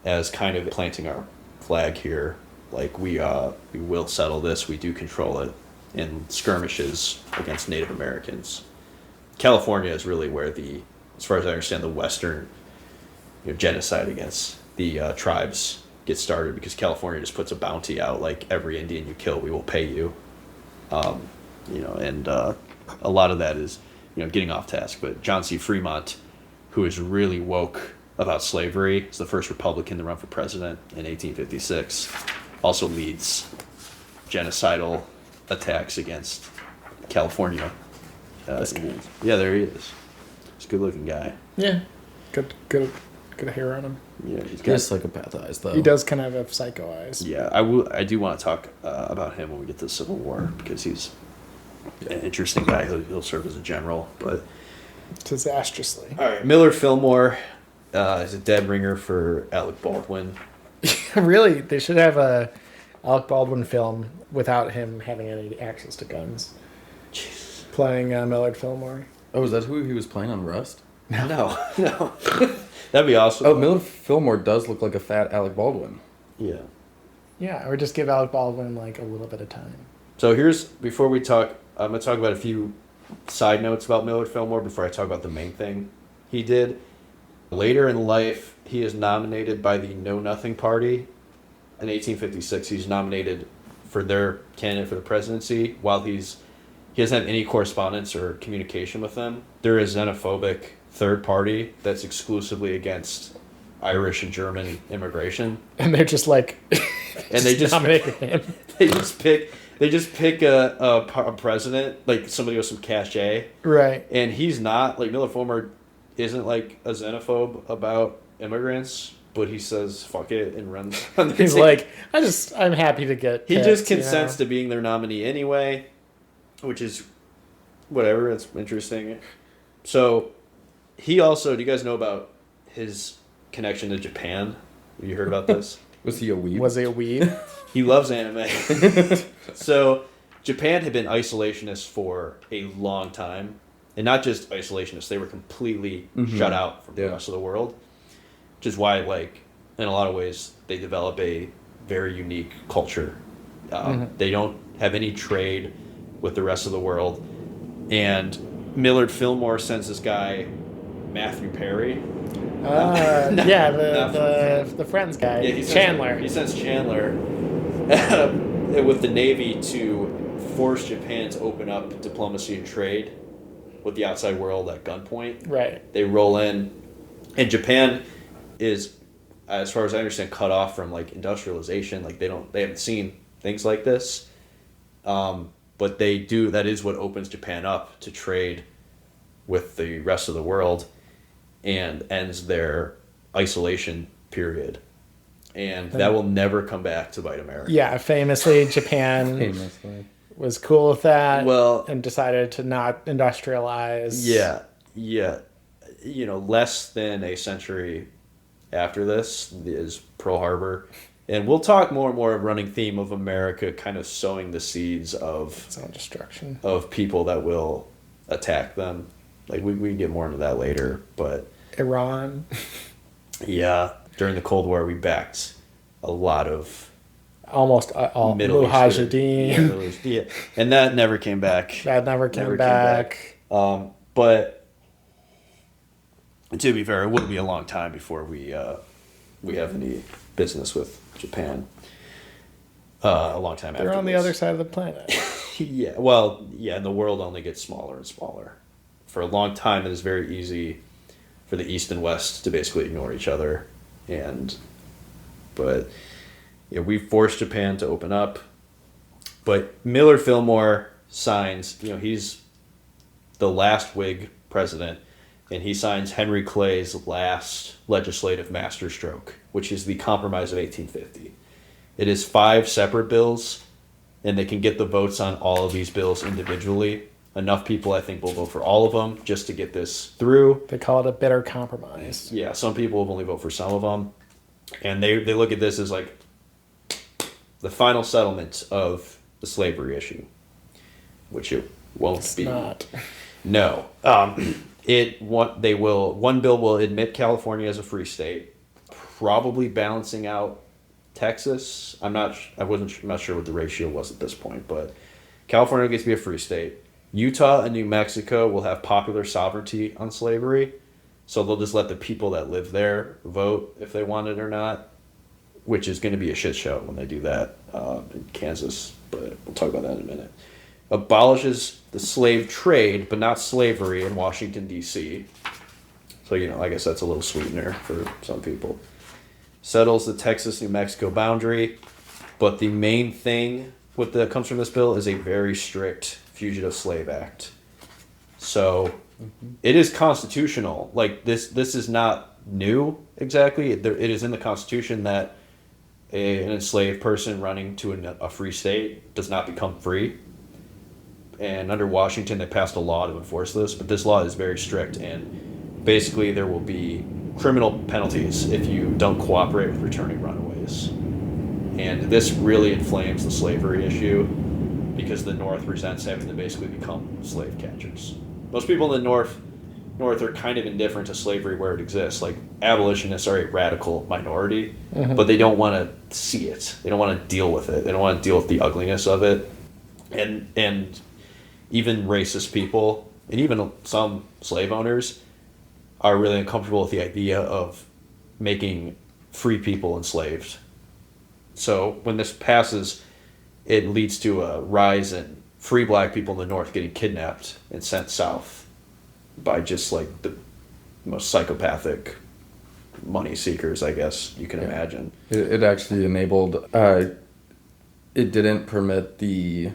as kind of planting our flag here. Like we will settle this, we do control it, in skirmishes against Native Americans. California is really where as far as I understand, the Western genocide against the tribes gets started, because California just puts a bounty out, like every Indian you kill, we will pay you. And a lot of that is getting off task. But John C. Fremont, who is really woke about slavery, is the first Republican to run for president in 1856, also leads genocidal attacks against California. Yeah, there he is. He's a good-looking guy. Yeah, good hair on him. Yeah, he's He got. has psychopath eyes, though. He does kind of have psycho eyes. Yeah, I do want to talk about him when we get to the Civil War, because he's an interesting guy. He'll serve as a general, but Disastrously. all right. Millard Fillmore is a dead ringer for Alec Baldwin. Really, they should have a Alec Baldwin film without him having any access to guns. Jeez. Playing Millard Fillmore. Oh, is that who he was playing on Rust? No. That'd be awesome. Oh, Millard Fillmore does look like a fat Alec Baldwin. Yeah. Yeah, or just give Alec Baldwin like a little bit of time. So before we talk, I'm going to talk about a few side notes about Millard Fillmore before I talk about the main thing he did. Later in life, he is nominated by the Know Nothing Party. In 1856, he's nominated for their candidate for the presidency. While he doesn't have any correspondence or communication with them, they're a xenophobic third party that's exclusively against Irish and German immigration. And they're just like, And they just nominated him. They just pick a president, like somebody with some cachet, Right. and he's not like Millard Fillmore isn't like a xenophobe about immigrants, but he says fuck it and runs. On their He's ticket. like, I'm happy to get. He picked, just consents to being their nominee anyway, which is whatever. It's interesting. So he also, do you guys know about his connection to Japan? Have you heard about this? Was he a weeb? Was he a weed? He loves anime. So Japan had been isolationist for a long time. and not just isolationists. They were completely shut out from the rest of the world, which is why, like, in a lot of ways, they develop a very unique culture. They don't have any trade with the rest of the world. And Millard Fillmore sends this guy, Matthew Perry. The Friends guy, Chandler. He sends Chandler with the Navy to force Japan to open up diplomacy and trade with the outside world at gunpoint. Right. They roll in, and Japan is, as far as I understand, cut off from like industrialization. Like they haven't seen things like this. But they do. That is what opens Japan up to trade with the rest of the world, and ends their isolation period. And that will never come back to bite America. Yeah, famously, Japan was cool with that. Well, and decided to not industrialize. Yeah. You know, less than a century after this is Pearl Harbor. And we'll talk more and more of a running theme of America kind of sowing the seeds of its own destruction of people that will attack them. Like we can get more into that later, but Iran. Yeah, during the Cold War, we backed a lot of almost all Mujahideen. Yeah, and that never came back. That never came back. But to be fair, it will be a long time before we have any business with Japan. A long time after. They're on the other side of the planet. Yeah, well, yeah, and the world only gets smaller and smaller. For a long time, it is very easy for the East and West to basically ignore each other, but yeah, we forced Japan to open up. But Millard Fillmore signs. You know, he's the last Whig president, and he signs Henry Clay's last legislative masterstroke, which is the Compromise of 1850. It is 5 separate bills, and they can get the votes on all of these bills individually. Enough people, I think, will vote for all of them just to get this through. They call it a bitter compromise. Yeah, some people will only vote for some of them. And they look at this as like the final settlement of the slavery issue, which it won't be. Not. No. One bill will admit California as a free state, probably balancing out Texas. I'm not sure what the ratio was at this point, but California gets to be a free state. Utah and New Mexico will have popular sovereignty on slavery, so they'll just let the people that live there vote if they want it or not, which is going to be a shit show when they do that in Kansas, but we'll talk about that in a minute. Abolishes the slave trade, but not slavery in Washington, D.C. So, you know, I guess that's a little sweetener for some people. Settles the Texas-New Mexico boundary, but the main thing that comes from this bill is a very strict Fugitive Slave Act. So it is constitutional. Like this is not new exactly. It is in the Constitution that an enslaved person running to a free state does not become free. And under Washington, they passed a law to enforce this, but this law is very strict, and basically there will be criminal penalties if you don't cooperate with returning runaways. And this really inflames the slavery issue, because the North resents having to basically become slave catchers. Most people in the North are kind of indifferent to slavery where it exists. Like, abolitionists are a radical minority, but they don't want to see it. They don't want to deal with it. They don't want to deal with the ugliness of it. And even racist people, and even some slave owners, are really uncomfortable with the idea of making free people enslaved. So when this passes, it leads to a rise in free black people in the North getting kidnapped and sent south by just like the most psychopathic money seekers, I guess you can imagine. It actually enabled, it didn't permit the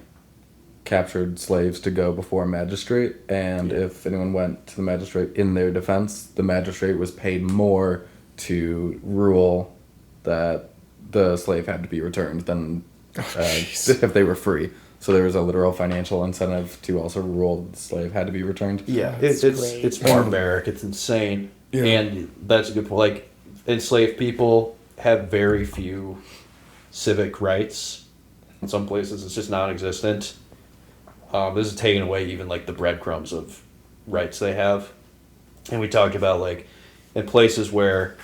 captured slaves to go before a magistrate, and if anyone went to the magistrate in their defense, the magistrate was paid more to rule that the slave had to be returned than if they were free. So there was a literal financial incentive to also rule that the slave had to be returned. Yeah, it's barbaric. It's insane. Yeah. And that's a good point. Like, enslaved people have very few civic rights. In some places, it's just non-existent. This is taking away even like the breadcrumbs of rights they have. And we talked about, like, in places where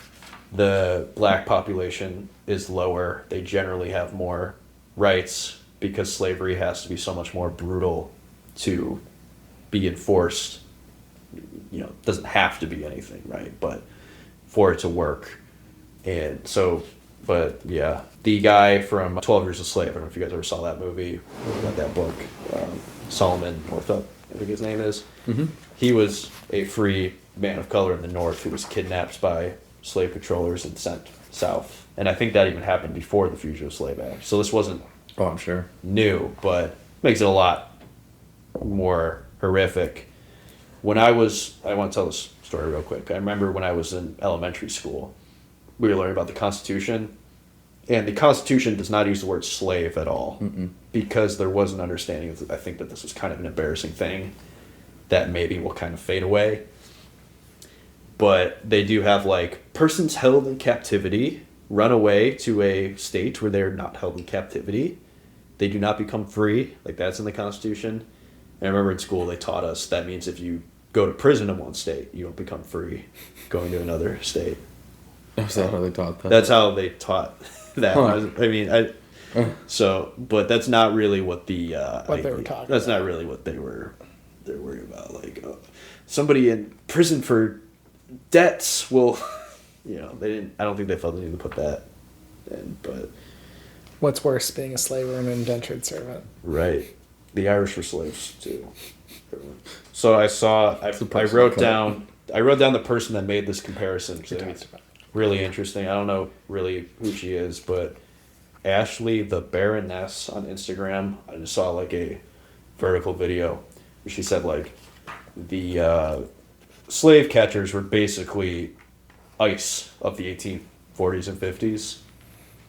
the black population is lower, they generally have more rights because slavery has to be so much more brutal to be enforced. You know, it doesn't have to be anything, right? But for it to work. And so, but yeah, the guy from 12 Years a Slave, I don't know if you guys ever saw that movie, read that book, Solomon Northup, I think his name is. Mm-hmm. He was a free man of color in the North who was kidnapped by slave patrollers and sent south. And I think that even happened before the Fugitive Slave Act. So this wasn't I'm sure. new, but makes it a lot more horrific. When I want to tell this story real quick. I remember when I was in elementary school, we were learning about the Constitution. And the Constitution does not use the word slave at all. Mm-mm. Because there was an understanding of, I think that this was kind of an embarrassing thing that maybe will kind of fade away. But they do have, like, persons held in captivity run away to a state where they're not held in captivity. They do not become free. Like, that's in the Constitution. And I remember in school they taught us that means if you go to prison in one state, you don't become free going to another state. That's how they taught that. That's how they taught that. Huh. I mean, so, but that's not really what the What they were talking That's about. not really what they're worried about. Like, somebody in prison for debts will, you know, they didn't. I don't think they felt the need to put that in. But What's worse, being a slave or an indentured servant? right, the Irish were slaves too. So I personal wrote cut. down the person that made this comparison. We So talked it's about it. really interesting. I don't know really who she is, but Ashley the Baroness on Instagram. I just saw like a vertical video where she said like the slave catchers were basically ICE of the 1840s and 50s.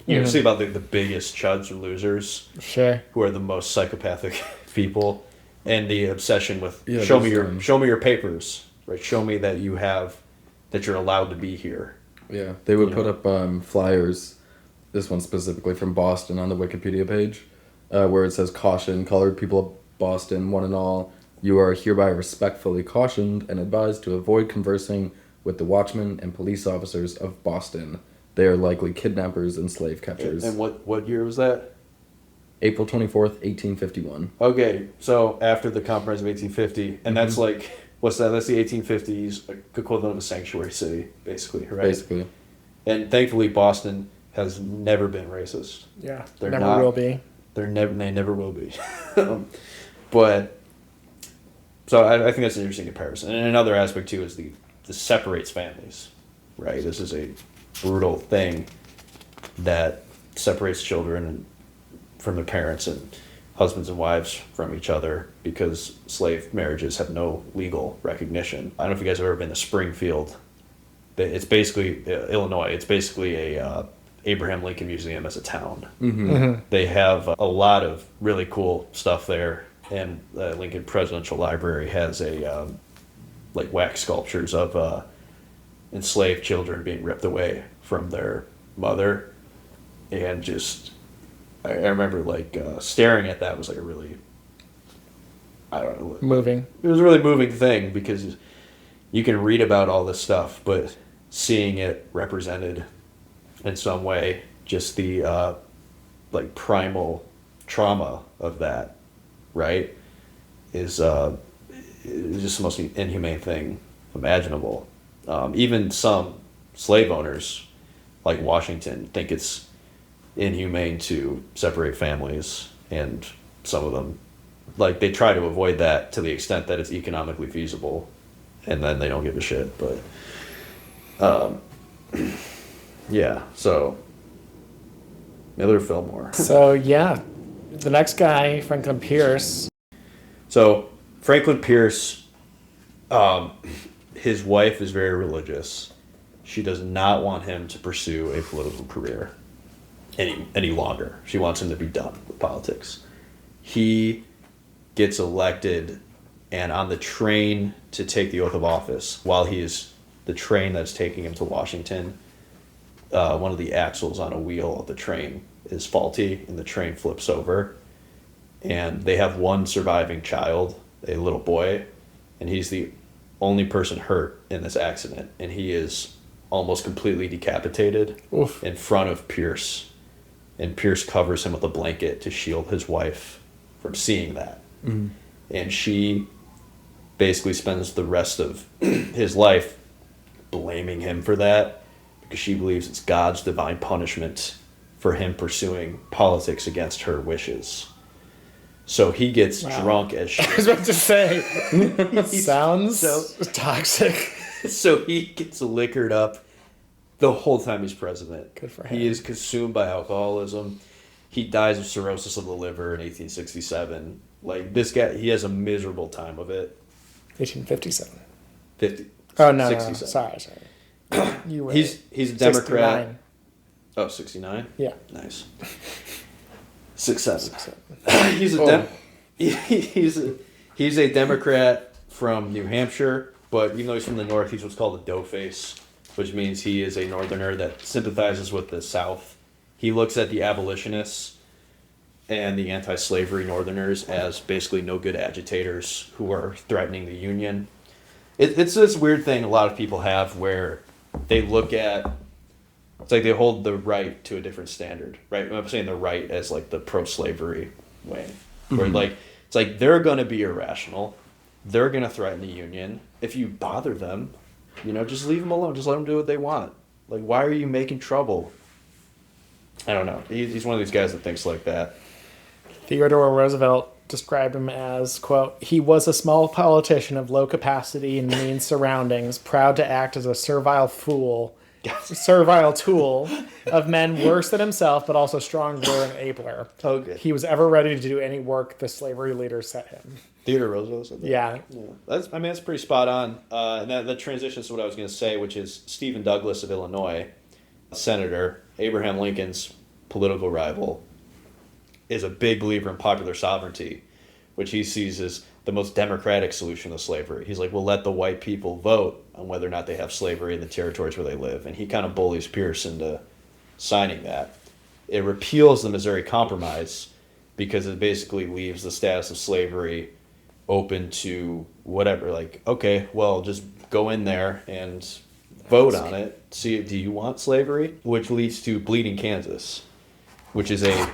You know, see about the biggest chuds or losers Sure. who are the most psychopathic people, and the obsession with Yeah, show me those your papers, right? Show me that you're allowed to be here. Yeah, they would You put up flyers, this one specifically from Boston on the Wikipedia page, where it says, "Caution, colored people of Boston, one and all, you are hereby respectfully cautioned and advised to avoid conversing with the watchmen and police officers of Boston. They are likely kidnappers and slave catchers." And what year was that? April 24th, 1851. Okay, so after the Compromise of 1850, and that's like, what's that? That's the 1850s equivalent of a sanctuary city, basically, right? Basically. And thankfully, Boston has never been racist. Yeah. They're never not. will be. They never will be. But so I think that's an interesting comparison. And another aspect too is this separates families, right? This is a brutal thing that separates children from their parents and husbands and wives from each other because slave marriages have no legal recognition. I don't know if you guys have ever been to Springfield. It's basically Illinois. It's basically a Abraham Lincoln Museum as a town. Mm-hmm. They have a lot of really cool stuff there, and the Lincoln Presidential Library has a like wax sculptures of enslaved children being ripped away from their mother, and just I remember like staring at that was like a really, I don't know, Moving. it was a really moving thing because you can read about all this stuff, but seeing it represented in some way, just the like primal trauma of that, right, is just the most inhumane thing imaginable. Even some slave owners, like Washington, think it's inhumane to separate families, and some of them, like, they try to avoid that to the extent that it's economically feasible, and then they don't give a shit. But yeah, so Millard Fillmore. So, yeah. The next guy, Franklin Pierce. So Franklin Pierce, his wife is very religious. She does not want him to pursue a political career any longer. She wants him to be done with politics. He gets elected, and on the train to take the oath of office, while he is the train that's taking him to Washington, one of the axles on a wheel of the train is faulty, and the train flips over. And they have one surviving child, a little boy, and he's the only person hurt in this accident, and he is almost completely decapitated Oof. in front of Pierce. And Pierce covers him with a blanket to shield his wife from seeing that. Mm. And she basically spends the rest of his life blaming him for that because she believes it's God's divine punishment for him pursuing politics against her wishes. So he gets drunk as shit. I was about to say, sounds so toxic. So he gets liquored up the whole time he's president. Good for him. He is consumed by alcoholism. He dies of cirrhosis of the liver in 1867. Like, this guy, he has a miserable time of it. 1857. 50. Oh, no, 67. Sorry. You were He's a Democrat. 69. Oh, 69? Yeah. Nice. 6-7. 6-7. He's a he's a Democrat from New Hampshire, but even though he's from the North, he's what's called a doughface, which means he is a Northerner that sympathizes with the South. He looks at the abolitionists and the anti-slavery Northerners as basically no good agitators who are threatening the Union. It's this weird thing a lot of people have where they look at, it's like they hold the right to a different standard, right? I'm saying the right as like the pro-slavery wing, where like it's like they're going to be irrational, they're going to threaten the Union. If you bother them, just leave them alone. Just let them do what they want. Like, why are you making trouble? I don't know. He's one of these guys that thinks like that. Theodore Roosevelt described him as, quote, "He was a small politician of low capacity and mean surroundings, proud to act as a servile tool of men worse than himself, but also stronger and abler. Okay. He was ever ready to do any work the slavery leaders set him." Theodore Roosevelt said that? Yeah. That's pretty spot on. And that transitions to what I was going to say, which is Stephen Douglas of Illinois, senator, Abraham Lincoln's political rival, is a big believer in popular sovereignty, which he sees as the most democratic solution to slavery. He's like, we'll let the white people vote on whether or not they have slavery in the territories where they live. And he kind of bullies Pierce into signing that. It repeals the Missouri Compromise because it basically leaves the status of slavery open to whatever. Like, okay, well, just go in there and vote on it. See, do you want slavery? Which leads to Bleeding Kansas, which is a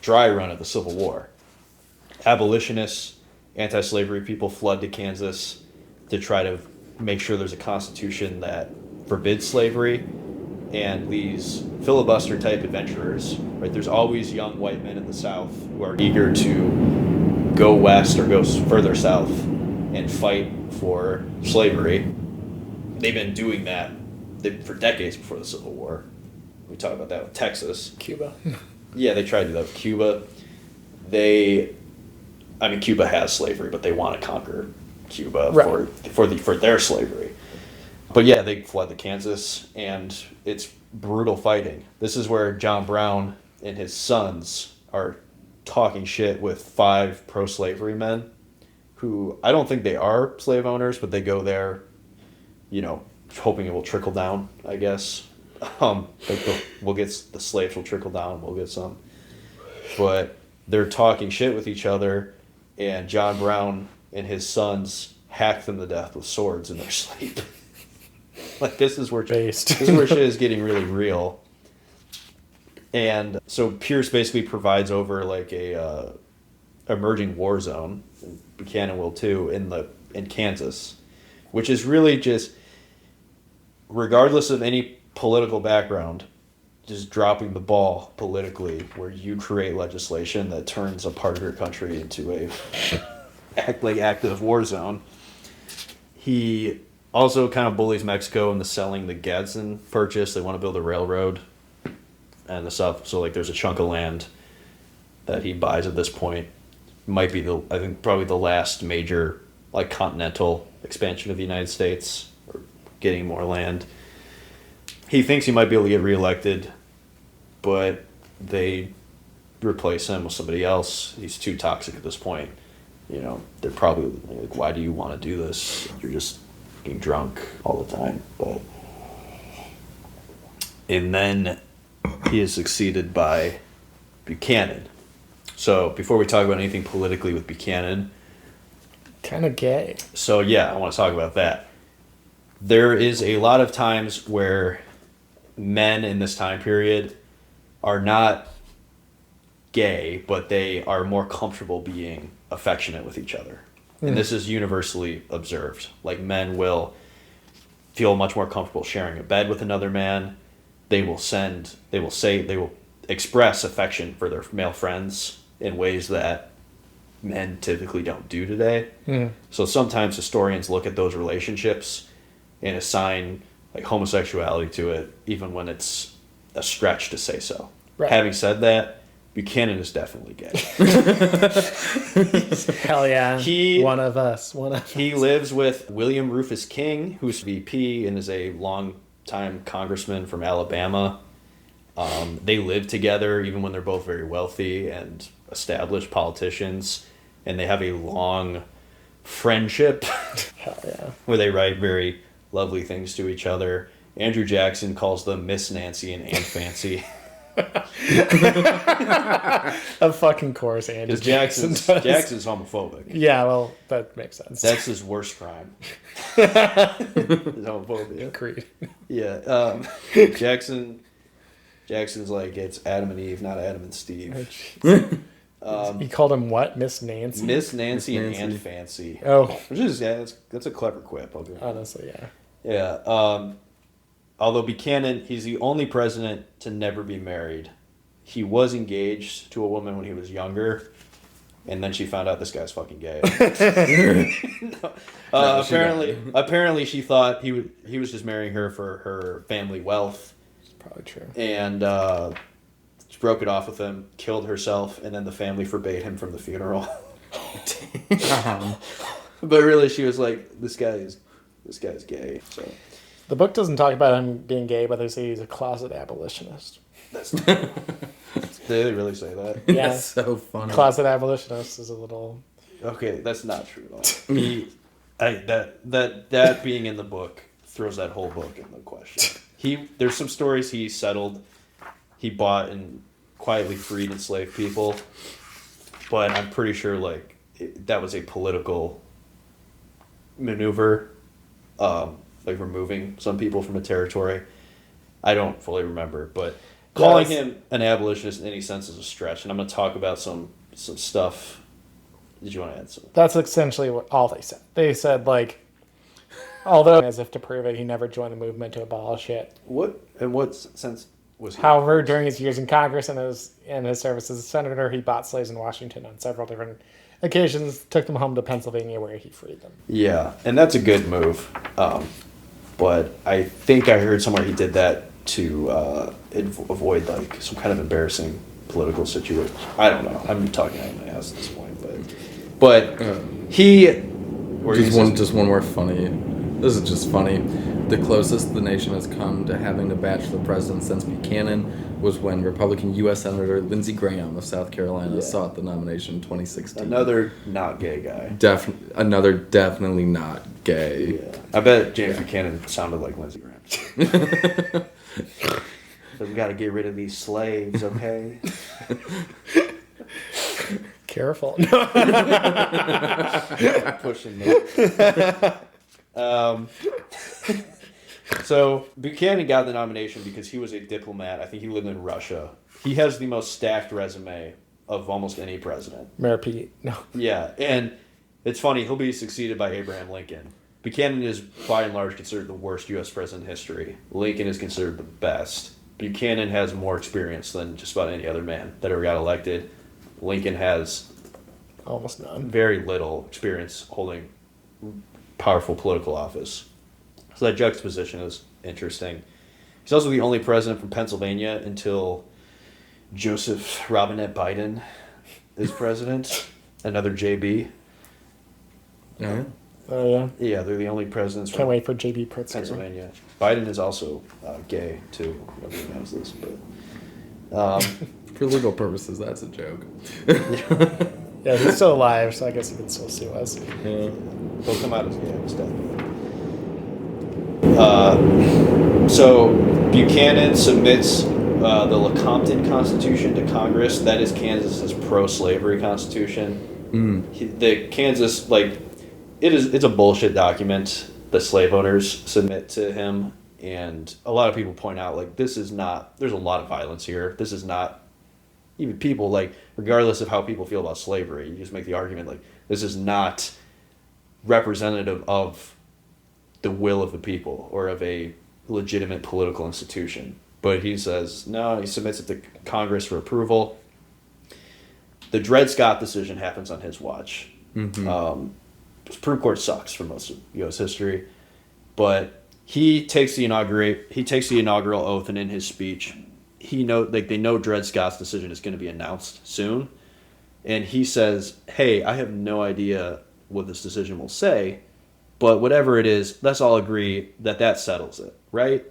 dry run of the Civil War. Abolitionists, anti-slavery people flood to Kansas to try to make sure there's a constitution that forbids slavery, and these filibuster type adventurers, right? There's always young white men in the South who are eager to go west or go further south and fight for slavery. They've been doing that for decades before the Civil War. We talk about that with Texas. Cuba. Yeah, they tried to do that with Cuba. Cuba has slavery, but they want to conquer Cuba for their slavery. But yeah, they fled to Kansas, and it's brutal fighting. This is where John Brown and his sons are talking shit with 5 pro-slavery men who I don't think they are slave owners, but they go there, hoping it will trickle down, I guess. We'll get the slaves will trickle down. We'll get some, but they're talking shit with each other, and John Brown and his sons hack them to death with swords in their sleep. Like, this is where shit is getting really real. And so Pierce basically provides over like a emerging war zone, and Buchanan will too, in Kansas, which is really just, regardless of any political background, just dropping the ball politically, where you create legislation that turns a part of your country into a active war zone. He also kind of bullies Mexico into selling the Gadsden Purchase. They want to build a railroad and the stuff. So like, there's a chunk of land that he buys at this point. Might be probably the last major like continental expansion of the United States, or getting more land. He thinks he might be able to get reelected, but they replace him with somebody else. He's too toxic at this point. They're probably like, why do you want to do this? You're just getting drunk all the time. And then he is succeeded by Buchanan. So before we talk about anything politically with Buchanan, Kind of gay. So yeah, I want to talk about that. There is a lot of times where men in this time period are not gay, but they are more comfortable being affectionate with each other. And this is universally observed. Like, men will feel much more comfortable sharing a bed with another man. They will express affection for their male friends in ways that men typically don't do today. So sometimes historians look at those relationships and assign like homosexuality to it, even when it's a stretch to say so. Right. Having said that, Buchanan is definitely gay. Hell yeah. One of us. He lives with William Rufus King, who's VP and is a long-time congressman from Alabama. They live together even when they're both very wealthy and established politicians, and they have a long friendship Hell yeah. where they write very lovely things to each other. Andrew Jackson calls them Miss Nancy and Aunt Fancy. Of fucking course, Andy. Because Jackson's homophobic. Yeah, well, that makes sense. That's his worst crime. His homophobia. Agreed. Yeah. Jackson's like, it's Adam and Eve, not Adam and Steve. He called him what? Miss Nancy? Miss Nancy and Nancy. Aunt Fancy. Oh. Which is, yeah, that's a clever quip. I'll do it. Honestly, yeah. Yeah. Although Buchanan, he's the only president to never be married. He was engaged to a woman when he was younger, and then she found out this guy's fucking gay. Apparently she thought he was just marrying her for her family wealth, It's probably true. and she broke it off with him, killed herself, and then the family forbade him from the funeral. But really, she was like, this guy's gay. So The book doesn't talk about him being gay, but they say he's a closet abolitionist. did they really say that? Yeah. That's so funny. Closet abolitionist is a little... Okay, that's not true at all. That being in the book throws that whole book into question. There's some stories he settled. He bought and quietly freed enslaved people, but I'm pretty sure that was a political maneuver, like removing some people from a territory. I don't fully remember, but calling him an abolitionist in any sense is a stretch. And I'm going to talk about some stuff. Did you want to add something? That's essentially all they said. They said, although as if to prove it, he never joined the movement to abolish it. In what sense was he? However, during his years in Congress and his service as a senator, he bought slaves in Washington on several different occasions, took them home to Pennsylvania where he freed them. Yeah, and that's a good move. But I think I heard somewhere he did that to avoid some kind of embarrassing political situation. I don't know. I'm talking out of my ass at this point, but he. Just one more funny. This is just funny. The closest the nation has come to having a bachelor president since Buchanan was when Republican U.S. Senator Lindsey Graham of South Carolina sought the nomination in 2016. Another not gay guy. Another definitely not gay. Yeah. I bet James Buchanan sounded like Lindsey Graham. So we got to get rid of these slaves, okay? Careful. Pushing me. So Buchanan got the nomination because he was a diplomat. I think he lived in Russia. He has the most stacked resume of almost any president. Mayor Pete. No. Yeah, and it's funny, he'll be succeeded by Abraham Lincoln. Buchanan is by and large considered the worst U.S. president in history. Lincoln is considered the best. Buchanan has more experience than just about any other man that ever got elected. Lincoln has Almost none. very little experience holding powerful political office. So that juxtaposition is interesting. He's also the only president from Pennsylvania until Joseph Robinette Biden is president. Another JB. Yeah. Oh, yeah. Yeah, they're the only presidents Can't from wait for J.B. Pritzker. Pennsylvania. Biden is also gay, too. Nobody knows this, but... For legal purposes, that's a joke. Yeah, he's still alive, so I guess he can still sue us. Yeah. He'll come out as gay instead. So Buchanan submits the Lecompton Constitution to Congress. That is Kansas's pro-slavery constitution. The Kansas, it's a bullshit document that slave owners submit to him, and a lot of people point out like this is not. There's a lot of violence here. This is not even people like regardless of how people feel about slavery. You just make the argument like this is not representative of the will of the people or of a legitimate political institution. But he says no. He submits it to Congress for approval. The Dred Scott decision happens on his watch. Mm-hmm. Supreme Court sucks for most of U.S. history, but he takes the inaugural oath, and in his speech, they know Dred Scott's decision is going to be announced soon, and he says, "Hey, I have no idea what this decision will say, but whatever it is, let's all agree that settles it, right?"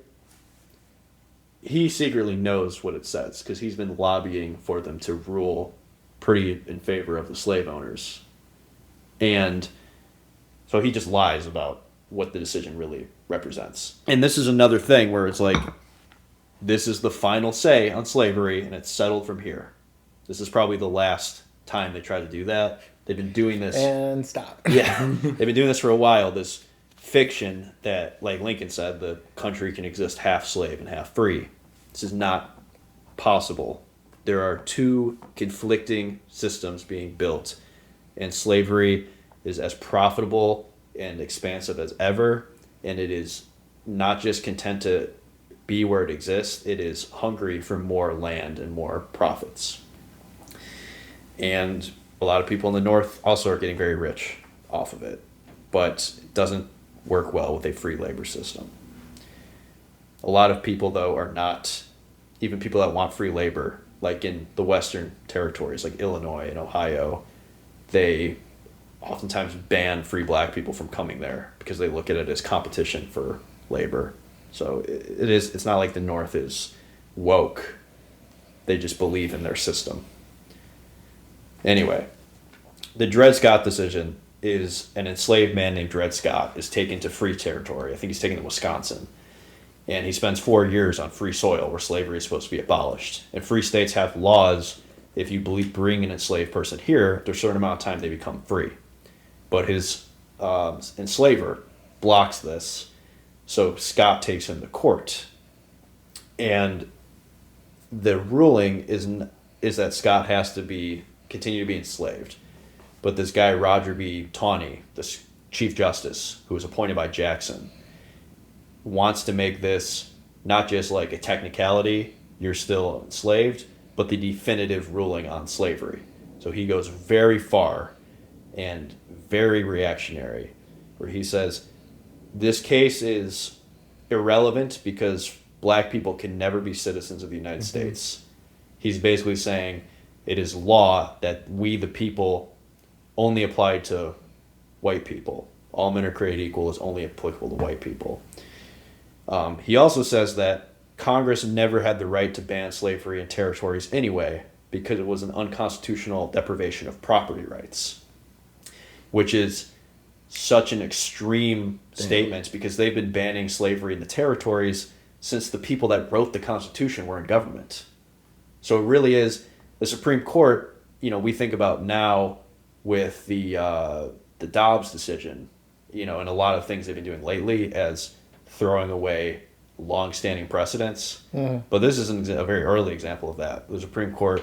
He secretly knows what it says because he's been lobbying for them to rule pretty in favor of the slave owners, and so he just lies about what the decision really represents. And this is another thing where it's like, this is the final say on slavery, and it's settled from here. This is probably the last time they try to do that. They've been doing this. And stop. Yeah. They've been doing this for a while, this fiction that, like Lincoln said, the country can exist half slave and half free. This is not possible. There are two conflicting systems being built, and slavery is as profitable and expansive as ever, and it is not just content to be where it exists, it is hungry for more land and more profits. And a lot of people in the North also are getting very rich off of it, but it doesn't work well with a free labor system. A lot of people, though, are not, even people that want free labor, like in the Western territories, like Illinois and Ohio, they oftentimes ban free black people from coming there because they look at it as competition for labor. So it's not like the North is woke. They just believe in their system. Anyway, the Dred Scott decision is an enslaved man named Dred Scott is taken to free territory. I think he's taken to Wisconsin. And he spends 4 years on free soil where slavery is supposed to be abolished. And free states have laws, if you bring an enslaved person here, after a certain amount of time they become free. But his enslaver blocks this, so Scott takes him to court. And the ruling is that Scott has to continue to be enslaved. But this guy, Roger B. Taney, this Chief Justice, who was appointed by Jackson, wants to make this not just like a technicality, you're still enslaved, but the definitive ruling on slavery. So he goes very far and very reactionary, where he says, this case is irrelevant because black people can never be citizens of the United States. He's basically saying it is law that we, the people, only apply to white people. All men are created equal is only applicable to white people. He also says that Congress never had the right to ban slavery in territories anyway because it was an unconstitutional deprivation of property rights, which is such an extreme statement because they've been banning slavery in the territories since the people that wrote the Constitution were in government. So it really is the Supreme Court, we think about now with the Dobbs decision, and a lot of things they've been doing lately as throwing away long-standing precedents. But this is a very early example of that. The Supreme Court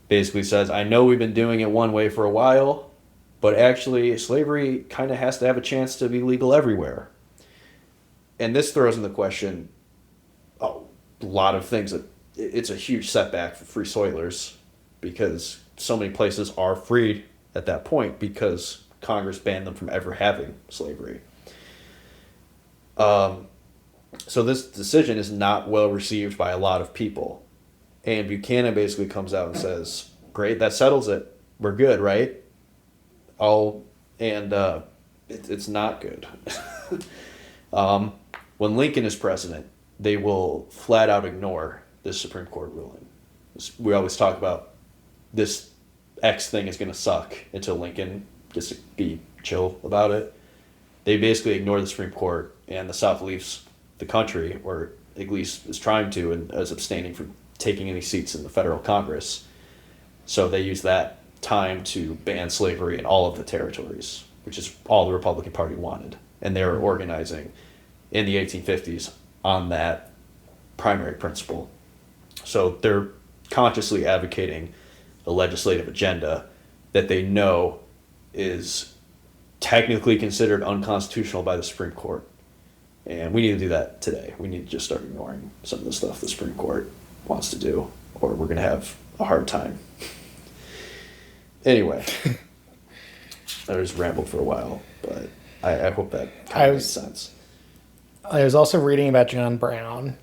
basically says, I know we've been doing it one way for a while, but actually slavery kind of has to have a chance to be legal everywhere. And this throws into question a lot of things. It's a huge setback for free soilers because so many places are free at that point because Congress banned them from ever having slavery. So this decision is not well received by a lot of people. And Buchanan basically comes out and says, great, that settles it. We're good, right? It's not good. When Lincoln is president, they will flat out ignore this Supreme Court ruling. We always talk about this X thing is going to suck until Lincoln gets to be chill about it. They basically ignore the Supreme Court, and the South leaves the country, or at least is trying to, and is abstaining from taking any seats in the federal Congress. So they use that time to ban slavery in all of the territories. which is all the Republican Party wanted. And they were organizing in the 1850s on that primary principle. So they're consciously advocating a legislative agenda that they know is technically considered unconstitutional by the Supreme Court. And we need to do that today. We need to just start ignoring some of the stuff the Supreme Court wants to do, or we're going to have a hard time. Anyway, I just rambled for a while, but I hope that kind of makes sense. I was also reading about John Brown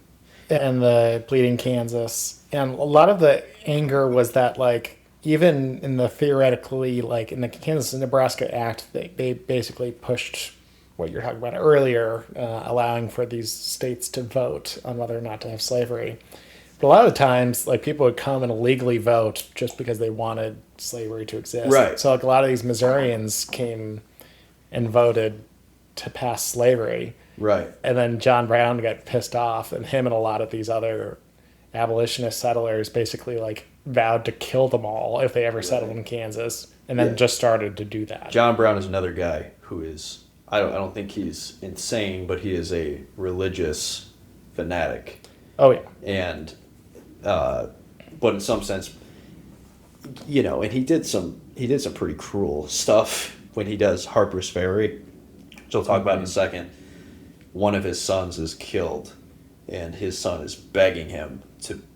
and the Bleeding Kansas, and a lot of the anger was that, like, even in the theoretically, like, in the Kansas and Nebraska Act, they basically pushed what you're talking about earlier, allowing for these states to vote on whether or not to have slavery. But a lot of the times, like, people would come and illegally vote just because they wanted slavery to exist. Right. So, like, a lot of these Missourians came and voted to pass slavery. Right. And then John Brown got pissed off, and him and a lot of these other abolitionist settlers basically, like, vowed to kill them all if they ever settled in Kansas, and then just started to do that. John Brown is another guy who is, I don't think he's insane, but he is a religious fanatic. Oh, yeah. And but in some sense, you know, and he did some pretty cruel stuff when he does Harper's Ferry, which I'll talk about in a second. One of his sons is killed, and his son is begging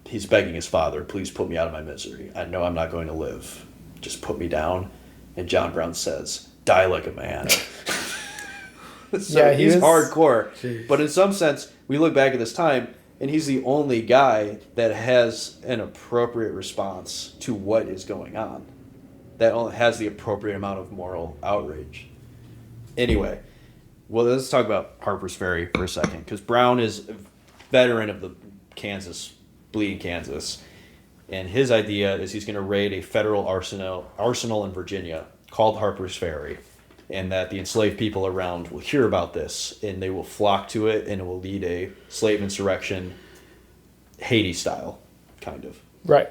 he's begging his father, please put me out of my misery. I know I'm not going to live. Just put me down. And John Brown says, die like a man. So Yeah, he's hardcore. Jeez. But in some sense, we look back at this time, and he's the only guy that has an appropriate response to what is going on. That only has the appropriate amount of moral outrage. Anyway, well, let's talk about Harper's Ferry for a second, because Brown is a veteran of the Bleeding Kansas, and his idea is he's going to raid a federal arsenal in Virginia called Harper's Ferry, and that the enslaved people around will hear about this, and they will flock to it, and it will lead a slave insurrection, Haiti style, kind of. Right.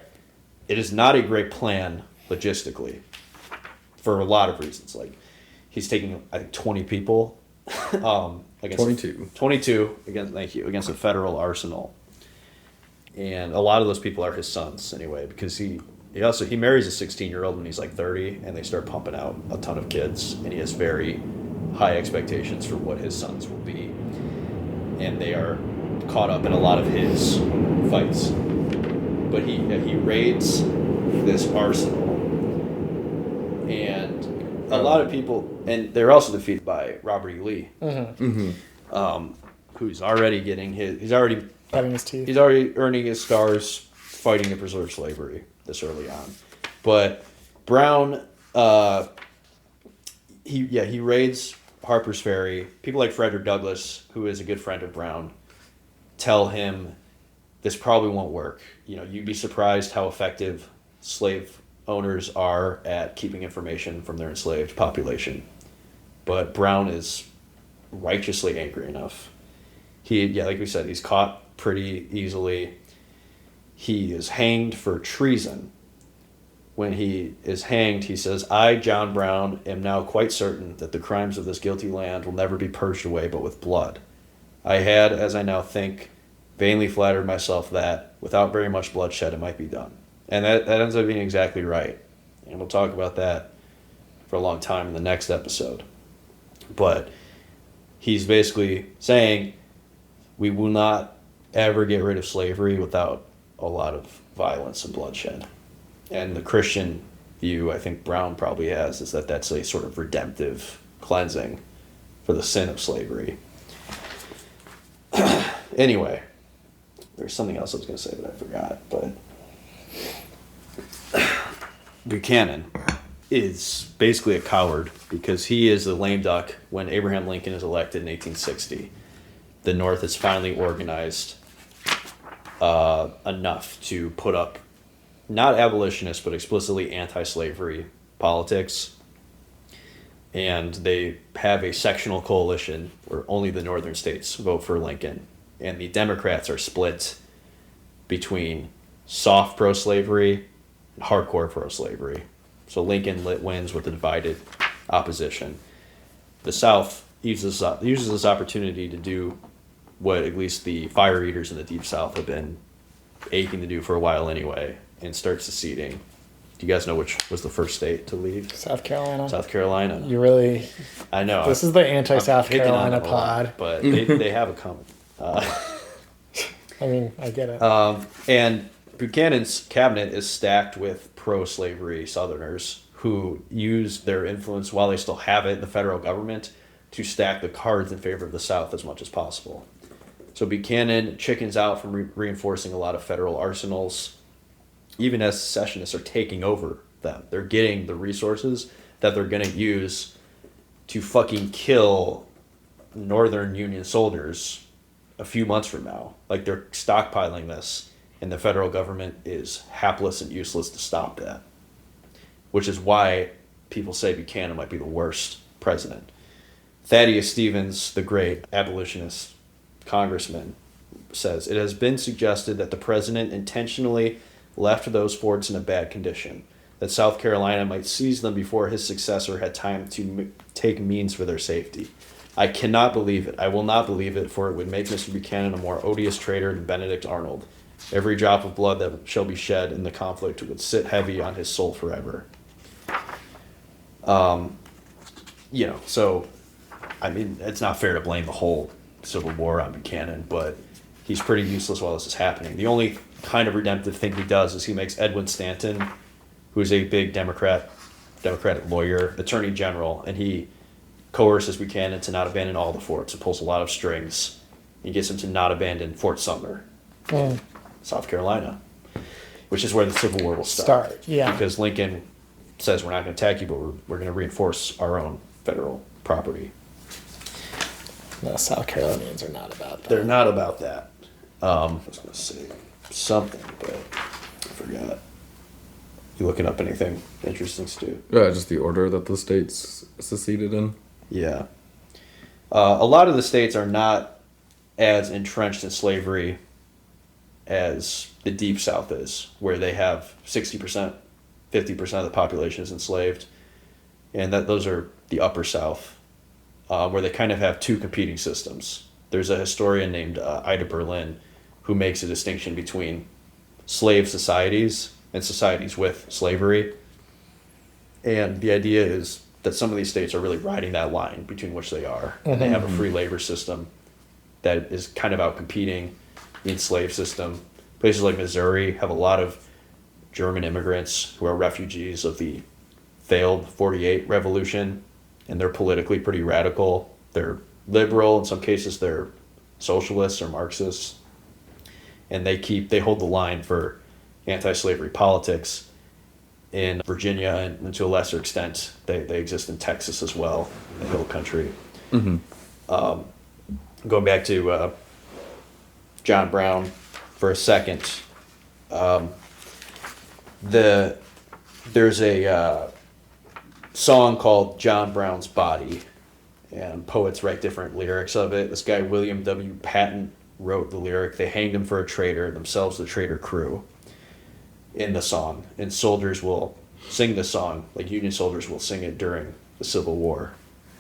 It is not a great plan logistically, for a lot of reasons. Like, he's taking, I think, 20 people against 22 against a federal arsenal, and a lot of those people are his sons anyway, because he marries a 16-year-old when he's like 30, and they start pumping out a ton of kids, and he has very high expectations for what his sons will be, and they are caught up in a lot of his fights. But he raids this arsenal, and a lot of people, and they're also defeated by Robert E. Lee, who's already he's already cutting his teeth. He's already earning his scars fighting to preserve slavery this early on. But Brown, he raids Harper's Ferry. People like Frederick Douglass, who is a good friend of Brown, tell him this probably won't work. You know, you'd be surprised how effective slave owners are at keeping information from their enslaved population. But Brown is righteously angry enough. Like we said, he's caught pretty easily. He is hanged for treason. When he is hanged, he says, I, John Brown, am now quite certain that the crimes of this guilty land will never be purged away but with blood. I had, as I now think, vainly flattered myself that, without very much bloodshed, it might be done. And that ends up being exactly right. And we'll talk about that for a long time in the next episode. But he's basically saying we will not ever get rid of slavery without a lot of violence and bloodshed. And the Christian view, I think Brown probably has, is that that's a sort of redemptive cleansing for the sin of slavery. Anyway, there's something else I was going to say that I forgot, but Buchanan is basically a coward because he is the lame duck when Abraham Lincoln is elected in 1860. The North is finally organized enough to put up not abolitionist but explicitly anti-slavery politics, and they have a sectional coalition where only the northern states vote for Lincoln, and the Democrats are split between soft pro-slavery and hardcore pro-slavery. So Lincoln wins with a divided opposition. the South uses this opportunity to do what at least the fire eaters in the Deep South have been aching to do for a while anyway, and start seceding. Do you guys know which was the first state to leave? South Carolina. South Carolina. You really... I know. This is the anti-South I'm picking on Carolina them a lot, pod. but they have a comment. I mean, I get it. And Buchanan's cabinet is stacked with pro-slavery Southerners who use their influence while they still have it in the federal government to stack the cards in favor of the South as much as possible. So Buchanan chickens out from reinforcing a lot of federal arsenals, even as secessionists are taking over them. They're getting the resources that they're going to use to fucking kill Northern Union soldiers a few months from now. Like, they're stockpiling this, and the federal government is hapless and useless to stop that. Which is why people say Buchanan might be the worst president. Thaddeus Stevens, the great abolitionist congressman, says, "It has been suggested that the president intentionally left those forts in a bad condition, that South Carolina might seize them before his successor had time to take means for their safety. I cannot believe it. I will not believe it, for it would make Mr. Buchanan a more odious traitor than Benedict Arnold. Every drop of blood that shall be shed in the conflict would sit heavy on his soul forever." So, I mean, it's not fair to blame the whole Civil War on Buchanan, but he's pretty useless while this is happening. The only kind of redemptive thing he does is he makes Edwin Stanton, who's a big Democratic lawyer, attorney general, and he coerces Buchanan to not abandon all the forts. It pulls a lot of strings. He gets him to not abandon Fort Sumner, South Carolina, which is where the Civil War will start. Yeah. Because Lincoln says, we're not going to attack you, but we're going to reinforce our own federal property. No, South Carolinians are not about that. They're not about that. I was going to say something, but I forgot. You looking up anything interesting, Stu? Yeah, just the order that the states seceded in. Yeah. A lot of the states are not as entrenched in slavery as the Deep South is, where they have 60%, 50% of the population is enslaved. And those are the Upper South, where they kind of have two competing systems. There's a historian named Ida Berlin who makes a distinction between slave societies and societies with slavery. And the idea is that some of these states are really riding that line between which they are. And they have a free labor system that is kind of out competing the enslaved system. Places like Missouri have a lot of German immigrants who are refugees of the failed 48 revolution, and they're politically pretty radical. They're liberal, in some cases they're socialists or Marxists, and they hold the line for anti-slavery politics in Virginia, and to a lesser extent they exist in Texas as well, the Hill Country. Going back to John Brown for a second, there's a song called John Brown's Body, and poets write different lyrics of it. This guy William W. Patton wrote the lyric, "They hanged him for a traitor, themselves the traitor crew," in the song. And soldiers will sing the song, like Union soldiers will sing it during the Civil War.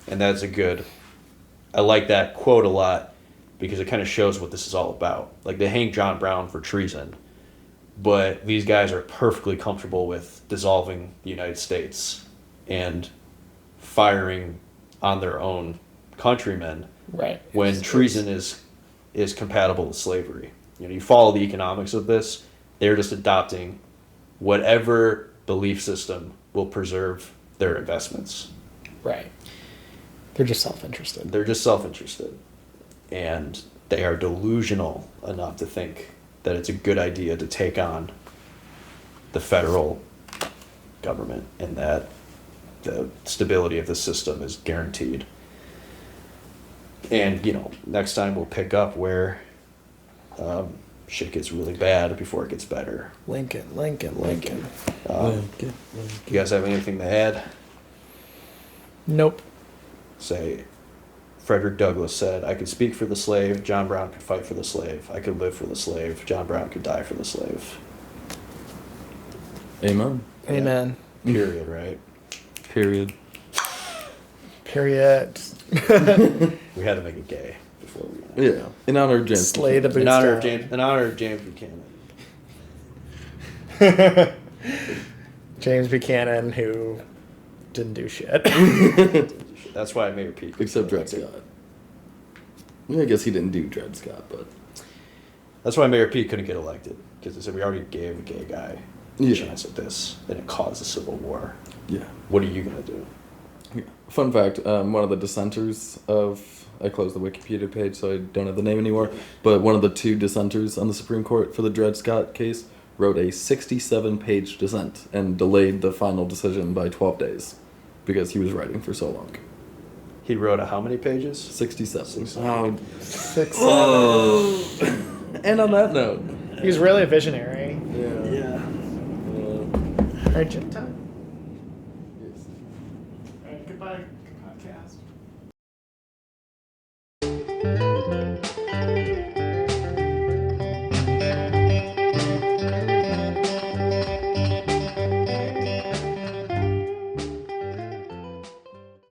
And that's I like that quote a lot because it kind of shows what this is all about. Like, they hanged John Brown for treason, but these guys are perfectly comfortable with dissolving the United States and firing on their own countrymen, Right. when treason is compatible with slavery. You follow the economics of this, they're just adopting whatever belief system will preserve their investments. Right. They're just self-interested. They're just self-interested. And they are delusional enough to think that it's a good idea to take on the federal government and that the stability of the system is guaranteed. And, next time we'll pick up where shit gets really bad before it gets better. Lincoln. You guys have anything to add? Nope. Say, Frederick Douglass said, "I could speak for the slave, John Brown could fight for the slave. I could live for the slave, John Brown could die for the slave." Amen. Amen. Period, right? Period. Period. We had to make it gay before we. Yeah, in honor of James. Slay the In honor of bootstrap. James. In honor of James Buchanan. James Buchanan, who didn't do shit. That's why Mayor Pete. Except Dred Scott. Yeah, I guess he didn't do Dred Scott, but That's why Mayor Pete couldn't get elected, because they said we already gave a gay guy a Yeah. chance at this, and it caused a civil war. yeah. What are you gonna do? Fun fact: one of the dissenters I closed the Wikipedia page, so I don't have the name anymore. But one of the two dissenters on the Supreme Court for the Dred Scott case wrote a 67-page dissent and delayed the final decision by 12 days because he was writing for so long. He wrote how many pages? 67. 6, 7. And on that note, He was really a visionary. yeah. Yeah. Argentine.